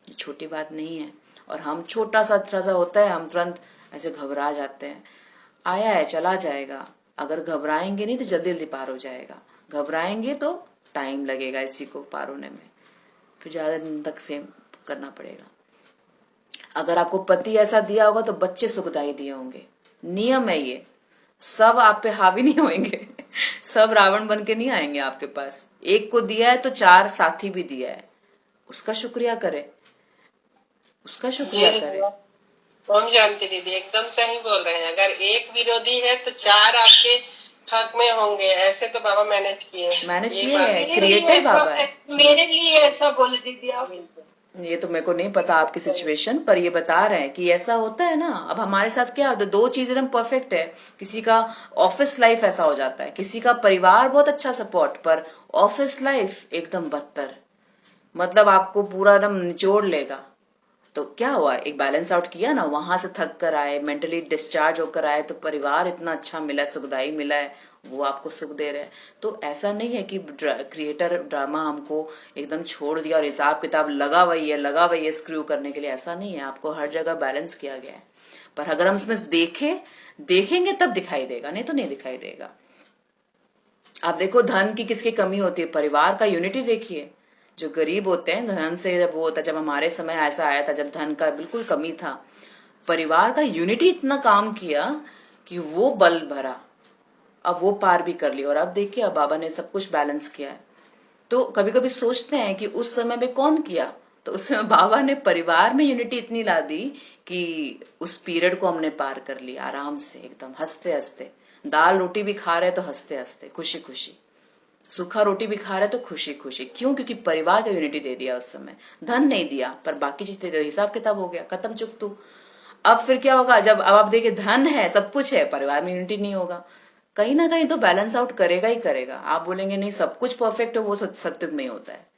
[SPEAKER 1] ये छोटी बात नहीं है। और हम छोटा सा होता है, हम तुरंत ऐसे घबरा जाते हैं। आया है चला जाएगा। अगर घबराएंगे नहीं तो जल्दी जल्दी पार हो जाएगा, घबराएंगे तो टाइम लगेगा इसी को पार होने में, फिर ज्यादा दिन तक सेम करना पड़ेगा। अगर आपको पति ऐसा दिया होगा तो बच्चे सुखदाई दिए होंगे। नियम है ये, सब आप पे हावी नहीं होंगे सब रावण बन के नहीं आएंगे आपके पास। एक को दिया है तो 4 साथी भी दिया है, उसका शुक्रिया करे, उसका शुक्रिया करे।
[SPEAKER 5] हम जानते दीदी, एकदम सही बोल रहे हैं। अगर एक विरोधी है तो 4 आपके हक में होंगे। ऐसे तो बाबा मैनेज किए
[SPEAKER 1] है, क्रिएटिव बाबा है।
[SPEAKER 4] मेरे लिए ऐसा बोले दीदी आप।
[SPEAKER 1] ये तो मेरे को नहीं पता आपकी सिचुएशन, पर ये बता रहे हैं कि ऐसा होता है ना। अब हमारे साथ क्या होता है, 2 चीज एकदम परफेक्ट है। किसी का ऑफिस लाइफ ऐसा हो जाता है, किसी का परिवार बहुत अच्छा सपोर्ट, पर ऑफिस लाइफ एकदम बदतर, मतलब आपको पूरा एकदम निचोड़ लेगा। तो क्या हुआ, एक बैलेंस आउट किया ना, वहां से थक कर आए, मेंटली डिस्चार्ज होकर आए, तो परिवार इतना अच्छा मिला, सुखदाई मिला है, वो आपको सुख दे रहे हैं। तो ऐसा नहीं है कि क्रिएटर ड्रामा हमको एकदम छोड़ दिया और हिसाब किताब लगा वही है स्क्रू करने के लिए, ऐसा नहीं है। आपको हर जगह बैलेंस किया गया है, पर अगर हम इसमें देखेंगे तब दिखाई देगा, नहीं तो नहीं दिखाई देगा। आप देखो धन की किसकी कमी होती है, परिवार का यूनिटी देखिए। जो गरीब होते हैं, धन से जब वो होता, जब हमारे समय ऐसा आया था जब धन का बिल्कुल कमी था, परिवार का यूनिटी इतना काम किया कि वो बल भरा, अब वो पार भी कर लिया। और अब देखिए, अब बाबा ने सब कुछ बैलेंस किया है। तो कभी कभी सोचते हैं कि उस समय में कौन किया, तो उस समय बाबा ने परिवार में यूनिटी इतनी ला दी कि उस पीरियड को हमने पार कर लिया आराम से, एकदम हंसते हंसते। दाल रोटी भी खा रहे तो हंसते हंसते, खुशी खुशी, सूखा रोटी भी खा रहे तो खुशी खुशी। क्यों? क्योंकि परिवार का यूनिटी दे दिया उस समय। धन नहीं दिया पर बाकी चीज दे दिया, हिसाब किताब हो गया, खत्म चुप तू। अब फिर क्या होगा, जब अब आप देखिए धन है, सब कुछ है, परिवार में यूनिटी नहीं होगा, कहीं ना कहीं तो बैलेंस आउट करेगा ही करेगा। आप बोलेंगे नहीं सब कुछ परफेक्ट हो, वो सत्युग में ही होता है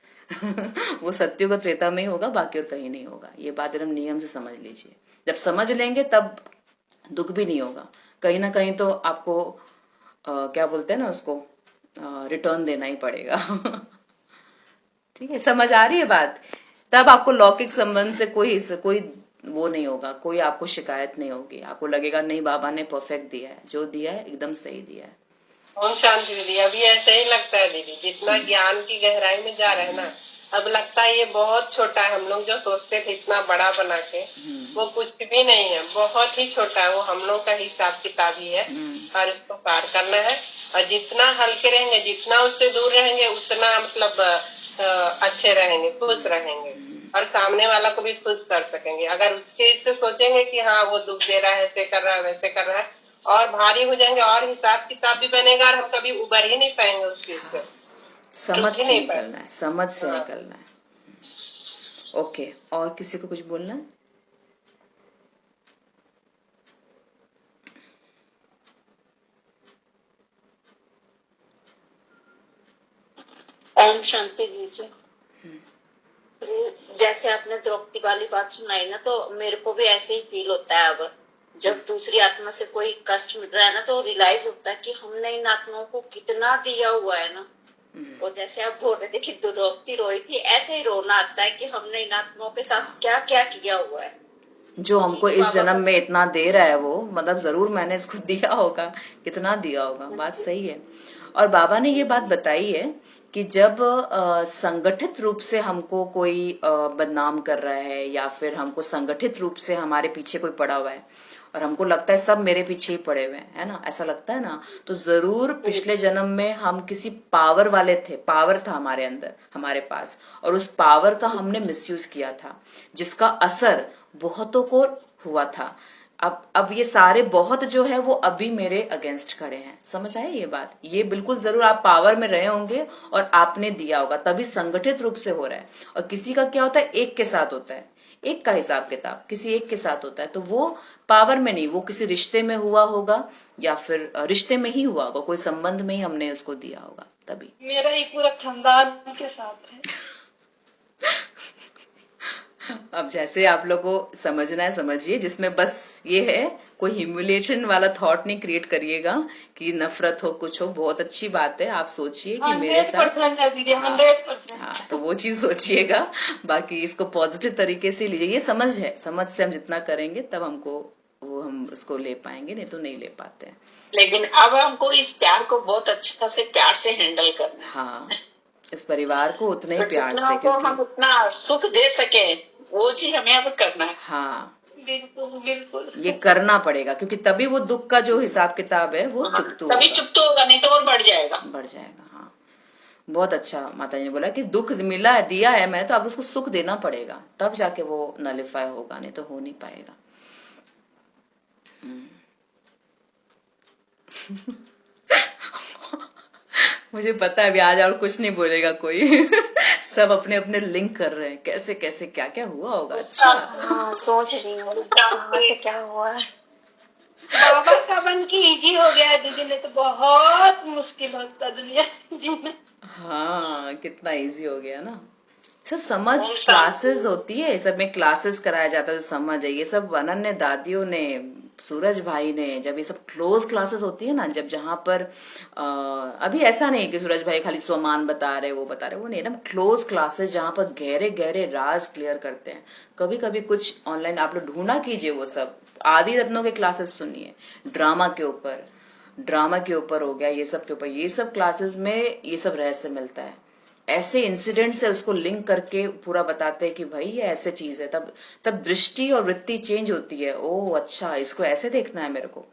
[SPEAKER 1] वो सत्युग और त्रेता में ही होगा, बाकी और कहीं नहीं होगा। ये बात एकदम नियम से समझ लीजिए। जब समझ लेंगे तब दुख भी नहीं होगा। कहीं ना कहीं तो आपको क्या बोलते हैं ना उसको, रिटर्न देना ही पड़ेगा ठीक है, समझ आ रही है बात। तब आपको लौकिक संबंध से कोई वो नहीं होगा, कोई आपको शिकायत नहीं होगी। आपको लगेगा नहीं बाबा ने परफेक्ट दिया है, जो दिया है एकदम सही दिया है।
[SPEAKER 5] ओम शांति दीदी। अभी ऐसे ही लगता है दीदी, जितना ज्ञान की गहराई में जा रहे हैं ना, अब लगता है ये बहुत छोटा है। हम लोग जो सोचते थे इतना बड़ा बना के, वो कुछ भी नहीं है, बहुत ही छोटा है। वो हम लोग का हिसाब किताब ही है और इसको पार करना है। और जितना हल्के रहेंगे, जितना उससे दूर रहेंगे, उतना मतलब अच्छे रहेंगे, खुश रहेंगे और सामने वाला को भी खुश कर सकेंगे। अगर उसके से सोचेंगे कि हाँ वो दुख दे रहा है, ऐसे कर रहा है, वैसे कर रहा है, और भारी हो जाएंगे और हिसाब किताब भी बनेगा और हम कभी उबर ही नहीं पाएंगे उस चीज से।
[SPEAKER 1] समझ से निकलना है, समझ से निकलना है। ओके, और किसी को कुछ बोलना है?
[SPEAKER 6] ओम शांति दीजिए। जैसे आपने द्रौपदी वाली बात सुनाई ना, तो मेरे को भी ऐसे ही फील होता है। अब जब दूसरी आत्मा से कोई कष्ट मिल रहा है ना, तो रियलाइज होता है कि हमने इन आत्माओं को कितना दिया हुआ है ना। और जैसे आप बोल रहे थे कि द्रौपदी रोई थी, ऐसे ही रोना आता है कि हमने इन आत्माओं के साथ क्या क्या किया हुआ है।
[SPEAKER 1] जो हमको इस जन्म में इतना दे रहा है, वो मतलब जरूर मैंने इसको दिया होगा, कितना दिया होगा। बात सही है। और बाबा ने ये बात बताई है कि जब संगठित रूप से हमको कोई बदनाम कर रहा है, या फिर हमको संगठित रूप से हमारे पीछे कोई पड़ा हुआ है और हमको लगता है सब मेरे पीछे ही पड़े हुए हैं, है ना, ऐसा लगता है ना, तो जरूर पिछले जन्म में हम किसी पावर वाले थे, पावर था हमारे अंदर, हमारे पास, और उस पावर का हमने मिसयूज किया था, जिसका असर बहुतों को हुआ था। अब ये सारे बहुत जो है वो अभी मेरे अगेंस्ट खड़े हैं। समझ आए ये बात? ये बिल्कुल जरूर आप पावर में रहे होंगे और आपने दिया होगा, तभी संगठित रूप से हो रहा है। और किसी का क्या होता है, एक के साथ होता है, एक का हिसाब किताब किसी एक के साथ होता है, तो वो पावर में नहीं, वो किसी रिश्ते में हुआ होगा या फिर रिश्ते में ही हुआ होगा, कोई संबंध में ही हमने उसको दिया होगा तभी।
[SPEAKER 4] मेरा ही पूरा खानदान के साथ है।
[SPEAKER 1] अब जैसे आप लोग को समझना है समझिए, जिसमें बस ये है, कोई ह्यूमिलेशन वाला थॉट नहीं क्रिएट करिएगा कि नफरत हो कुछ हो, बहुत अच्छी बात है, आप सोचिए कि मेरे साथ
[SPEAKER 4] 100%।
[SPEAKER 1] हाँ, तो वो चीज सोचिएगा, बाकी इसको पॉजिटिव तरीके से लीजिए। ये समझ है, समझ से हम जितना करेंगे तब हमको वो हम उसको ले पाएंगे, नहीं तो नहीं ले पाते हैं।
[SPEAKER 6] लेकिन अब हमको इस प्यार को बहुत अच्छा से प्यार से हैंडल करना है।
[SPEAKER 1] हाँ, इस परिवार को उतने ही
[SPEAKER 6] तो
[SPEAKER 1] प्यार
[SPEAKER 6] जितना
[SPEAKER 1] से,
[SPEAKER 6] को हम उतना सुख दे सके वो चीज हमें अब करना है।
[SPEAKER 1] हाँ
[SPEAKER 4] बिल्कुल बिल्कुल
[SPEAKER 1] ये करना पड़ेगा, क्योंकि तभी वो दुख का जो हिसाब किताब है वो चुकता
[SPEAKER 6] तभी चुकता होगा, नहीं तो और बढ़ जाएगा।
[SPEAKER 1] हाँ, बहुत अच्छा माता जी ने बोला कि दुख मिला है, दिया है मैंने, तो अब उसको सुख देना पड़ेगा, तब जाके वो नलिफाई होगा, नहीं तो हो नहीं पाएगा। मुझे पता है अभी आज और कुछ नहीं बोलेगा कोई। सब अपने अपने लिंक कर रहे हैं, कैसे कैसे क्या क्या हुआ होगा। अच्छा
[SPEAKER 6] हाँ, सोच रही हूँ कहाँ से क्या हुआ है।
[SPEAKER 4] बाबा का बन की इजी हो गया है दीदी, ने तो बहुत मुश्किल होता दुनिया जीना।
[SPEAKER 1] हाँ, कितना इजी हो गया ना। सब समझ क्लासेस होती है, सब में क्लासेस कराया जाता है, जो समझ है। ये सब अनन्य दादियों ने, सूरज भाई ने, जब ये सब क्लोज क्लासेस होती है ना, जब जहाँ पर अभी ऐसा नहीं कि सूरज भाई खाली स्वमान बता रहे वो बता रहे, वो नहीं, एकदम क्लोज क्लासेस जहाँ पर गहरे गहरे राज क्लियर करते हैं। कभी कभी कुछ ऑनलाइन आप लोग ढूंढा कीजिए, वो सब आदि रत्नों के क्लासेस सुनिए, ड्रामा के ऊपर हो गया, ये सब के ऊपर, ये सब क्लासेस में ये सब रहस्य मिलता है। ऐसे इंसिडेंट से उसको लिंक करके पूरा बताते हैं कि भाई ये ऐसे चीज है, तब दृष्टि और वृत्ति चेंज होती है। ओ अच्छा, इसको ऐसे देखना है मेरे को,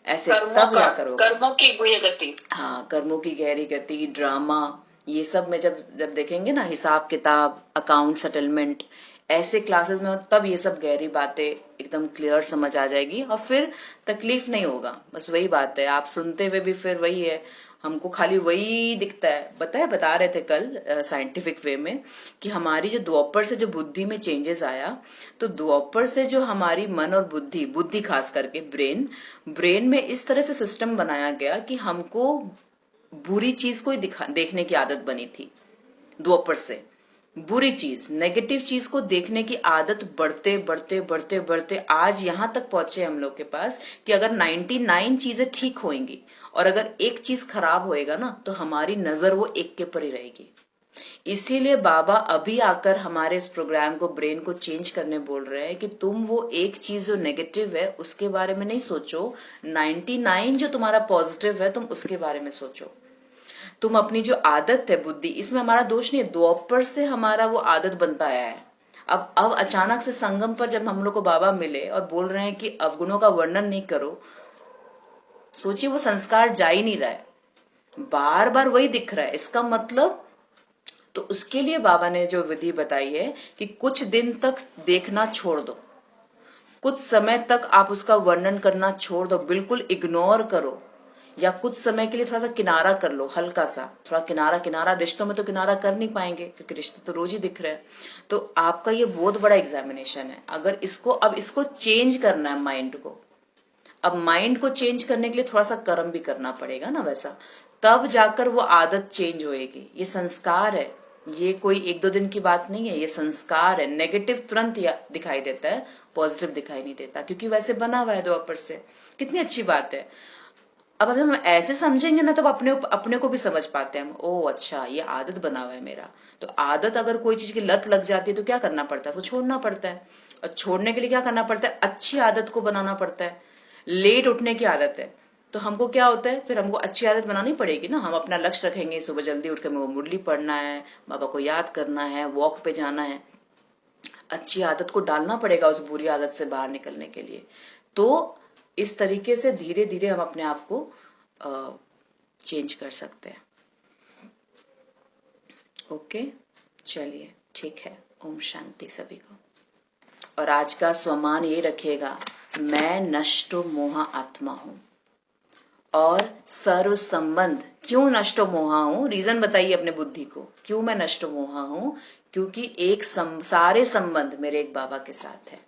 [SPEAKER 1] ऐसे तब क्या करोगे।
[SPEAKER 6] कर्मों की गहरी गति,
[SPEAKER 1] हाँ, कर्मों की गहरी गति, ड्रामा, ये सब में जब जब देखेंगे ना, हिसाब किताब, अकाउंट सेटलमेंट, ऐसे क्लासेस में तब ये सब गहरी बातें एकदम क्लियर समझ आ जाएगी, और फिर तकलीफ नहीं होगा। बस वही बात है, आप सुनते हुए भी फिर वही है, हमको खाली वही दिखता है। बता रहे थे कल साइंटिफिक वे में कि हमारी जो द्वापर से जो बुद्धि में चेंजेस आया, तो द्वापर से जो हमारी मन और बुद्धि खास करके ब्रेन में इस तरह से सिस्टम बनाया गया कि हमको बुरी चीज को देखने की आदत बनी थी। द्वापर से बुरी चीज, नेगेटिव चीज को देखने की आदत बढ़ते बढ़ते बढ़ते बढ़ते आज यहां तक पहुंचे हम लोग के पास कि अगर 99 चीजें ठीक होंगी और अगर एक चीज खराब होएगा ना, तो हमारी नजर वो एक के ऊपर ही रहेगी। इसीलिए बाबा अभी आकर हमारे इस प्रोग्राम को, ब्रेन को चेंज करने बोल रहे हैं कि तुम वो एक चीज जो नेगेटिव है उसके बारे में नहीं सोचो, 99 जो तुम्हारा पॉजिटिव है तुम उसके बारे में सोचो। तुम अपनी जो आदत है बुद्धि, इसमें हमारा दोष नहीं है, द्वापर से हमारा वो आदत बनता आया है। अब अचानक से संगम पर जब हम लोग को बाबा मिले और बोल रहे हैं कि अवगुणों का वर्णन नहीं करो, सोचिए वो संस्कार जा ही नहीं रहा है, बार बार वही दिख रहा है। इसका मतलब, तो उसके लिए बाबा ने जो विधि बताई है कि कुछ दिन तक देखना छोड़ दो, कुछ समय तक आप उसका वर्णन करना छोड़ दो, बिल्कुल इग्नोर करो, या कुछ समय के लिए थोड़ा सा किनारा कर लो, हल्का सा थोड़ा किनारा। रिश्तों में तो किनारा कर नहीं पाएंगे क्योंकि रिश्ते तो रोज ही दिख रहे हैं। तो आपका ये बहुत बड़ा एग्जामिनेशन है। अगर इसको चेंज करना है माइंड को, अब माइंड को चेंज करने के लिए थोड़ा सा कर्म भी करना पड़ेगा ना वैसा, तब जाकर वो आदत चेंज होएगी। ये संस्कार है, ये कोई एक दो दिन की बात नहीं है, ये संस्कार है। नेगेटिव तुरंत दिखाई देता है, पॉजिटिव दिखाई नहीं देता, क्योंकि वैसे बना हुआ है द्वापर से। कितनी अच्छी बात है। अब हम ऐसे समझेंगे ना, तो अपने को भी समझ पाते हैं हम, ओ अच्छा ये आदत बना हुआ है मेरा। तो आदत, अगर कोई चीज की लत लग जाती है तो क्या करना पड़ता है, तो छोड़ना पड़ता है। और छोड़ने के लिए क्या करना पड़ता है, अच्छी आदत को बनाना पड़ता है। लेट उठने की आदत है, तो हमको क्या होता है, फिर हमको अच्छी आदत बनानी पड़ेगी ना। हम अपना लक्ष्य रखेंगे, सुबह जल्दी उठकर मेरे को मुरली पढ़ना है, बाबा को याद करना है, वॉक पे जाना है। अच्छी आदत को डालना पड़ेगा उस बुरी आदत से बाहर निकलने के लिए। तो इस तरीके से धीरे धीरे हम अपने आप को चेंज कर सकते हैं। ओके, चलिए ठीक है। ओम शांति सभी को। और आज का स्वमान ये रखिएगा, मैं नष्टो मोहा आत्मा हूं और सर्व संबंध। क्यों नष्टो मोहा हूं? रीजन बताइए अपने बुद्धि को, क्यों मैं नष्टो मोहा हूं? क्योंकि सारे संबंध मेरे एक बाबा के साथ है,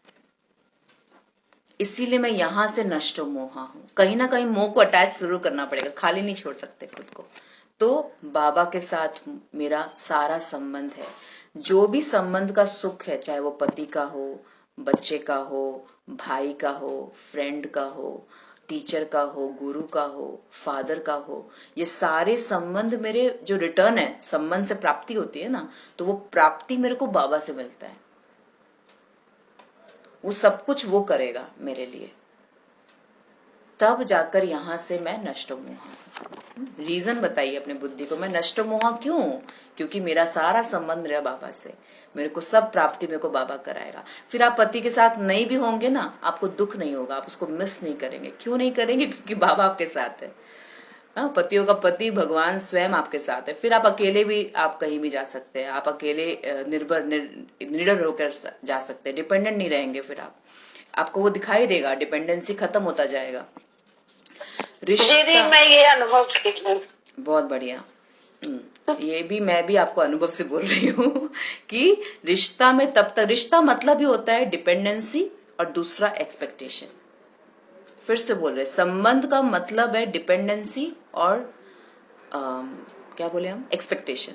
[SPEAKER 1] इसीलिए मैं यहां से नष्टो मोहा हूं। कहीं ना कहीं मोह को अटैच जरूर करना पड़ेगा, खाली नहीं छोड़ सकते खुद को। तो बाबा के साथ मेरा सारा संबंध है। जो भी संबंध का सुख है, चाहे वो पति का हो, बच्चे का हो, भाई का हो, फ्रेंड का हो, टीचर का हो, गुरु का हो, फादर का हो, ये सारे संबंध मेरे जो रिटर्न है, संबंध से प्राप्ति होती है ना, तो वो प्राप्ति मेरे को बाबा से मिलता है। वो सब कुछ वो करेगा मेरे लिए, तब जाकर यहां से मैं नष्टो मोहा। रीजन बताइए अपने बुद्धि को, मैं नष्टो मोहा क्यों? क्योंकि मेरा सारा संबंध मेरा बाबा से, मेरे को सब प्राप्ति मेरे को बाबा कराएगा। फिर आप पति के साथ नहीं भी होंगे ना, आपको दुख नहीं होगा, आप उसको मिस नहीं करेंगे। क्यों नहीं करेंगे? क्योंकि बाबा आपके साथ है। पतियों का पति भगवान स्वयं आपके साथ है। फिर आप अकेले भी, आप कहीं भी जा सकते हैं, आप अकेले निडर होकर जा सकते हैं, डिपेंडेंट नहीं रहेंगे। फिर आपको वो दिखाई देगा, डिपेंडेंसी खत्म होता जाएगा।
[SPEAKER 6] दीदी मैं ये अनुभव की हूँ।
[SPEAKER 1] बहुत बढ़िया। ये भी मैं भी आपको अनुभव से बोल रही हूँ कि रिश्ता में तब तक, रिश्ता मतलब ही होता है डिपेंडेंसी और दूसरा एक्सपेक्टेशन। फिर से बोल रहे, संबंध का मतलब है डिपेंडेंसी और क्या बोले हम, एक्सपेक्टेशन,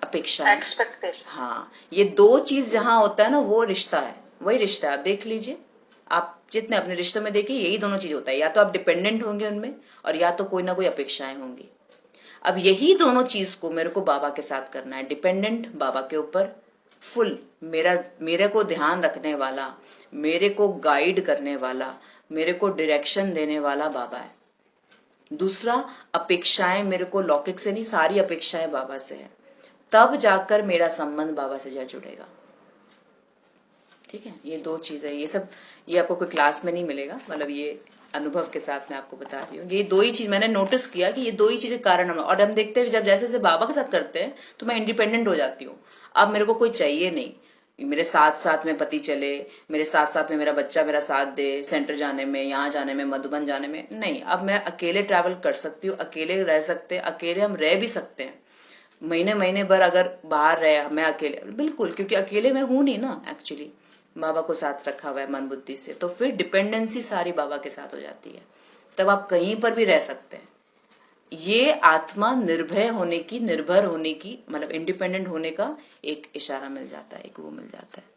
[SPEAKER 1] अपेक्षा, एक्सपेक्टेशन। हाँ, ये दो चीज जहां होता है ना, वो रिश्ता है, वही रिश्ता है। आप देख लीजिए, आप जितने अपने रिश्तों में देखिए, यही दोनों चीज होता है। या तो आप डिपेंडेंट होंगे उनमें, और या तो कोई ना कोई अपेक्षाएं होंगी। अब यही दोनों चीज को मेरे को बाबा के साथ करना है। डिपेंडेंट बाबा के ऊपर फुल, मेरे को ध्यान रखने वाला, मेरे को गाइड करने वाला, मेरे को डायरेक्शन देने वाला बाबा है। दूसरा, अपेक्षाएं मेरे को लौकिक से नहीं, सारी अपेक्षाएं बाबा से है। तब जाकर मेरा संबंध बाबा से जुड़ेगा। ठीक है, ये दो चीजें, ये सब ये आपको कोई क्लास में नहीं मिलेगा, मतलब ये अनुभव के साथ मैं आपको बता रही हूँ। ये दो ही चीज मैंने नोटिस किया कि ये दो ही चीजें कारण, और हम देखते हैं जब जैसे जैसे बाबा के साथ करते हैं तो मैं इंडिपेंडेंट हो जाती हूँ। अब मेरे को कोई चाहिए नहीं, मेरे साथ साथ में पति चले, मेरे साथ साथ में मेरा बच्चा मेरा साथ दे, सेंटर जाने में, यहाँ जाने में, मधुबन जाने में, नहीं। अब मैं अकेले ट्रैवल कर सकती हूँ, अकेले रह सकते हैं, अकेले हम रह भी सकते हैं। महीने भर अगर बाहर रहे मैं अकेले, बिल्कुल, क्योंकि अकेले मैं हूं नहीं ना, एक्चुअली बाबा को साथ रखा हुआ है मन बुद्धि से। तो फिर डिपेंडेंसी सारी बाबा के साथ हो जाती है, तब आप कहीं पर भी रह सकते हैं। ये आत्मा निर्भय होने की, निर्भर होने की, मतलब इंडिपेंडेंट होने का एक इशारा मिल जाता है, एक वो मिल जाता है।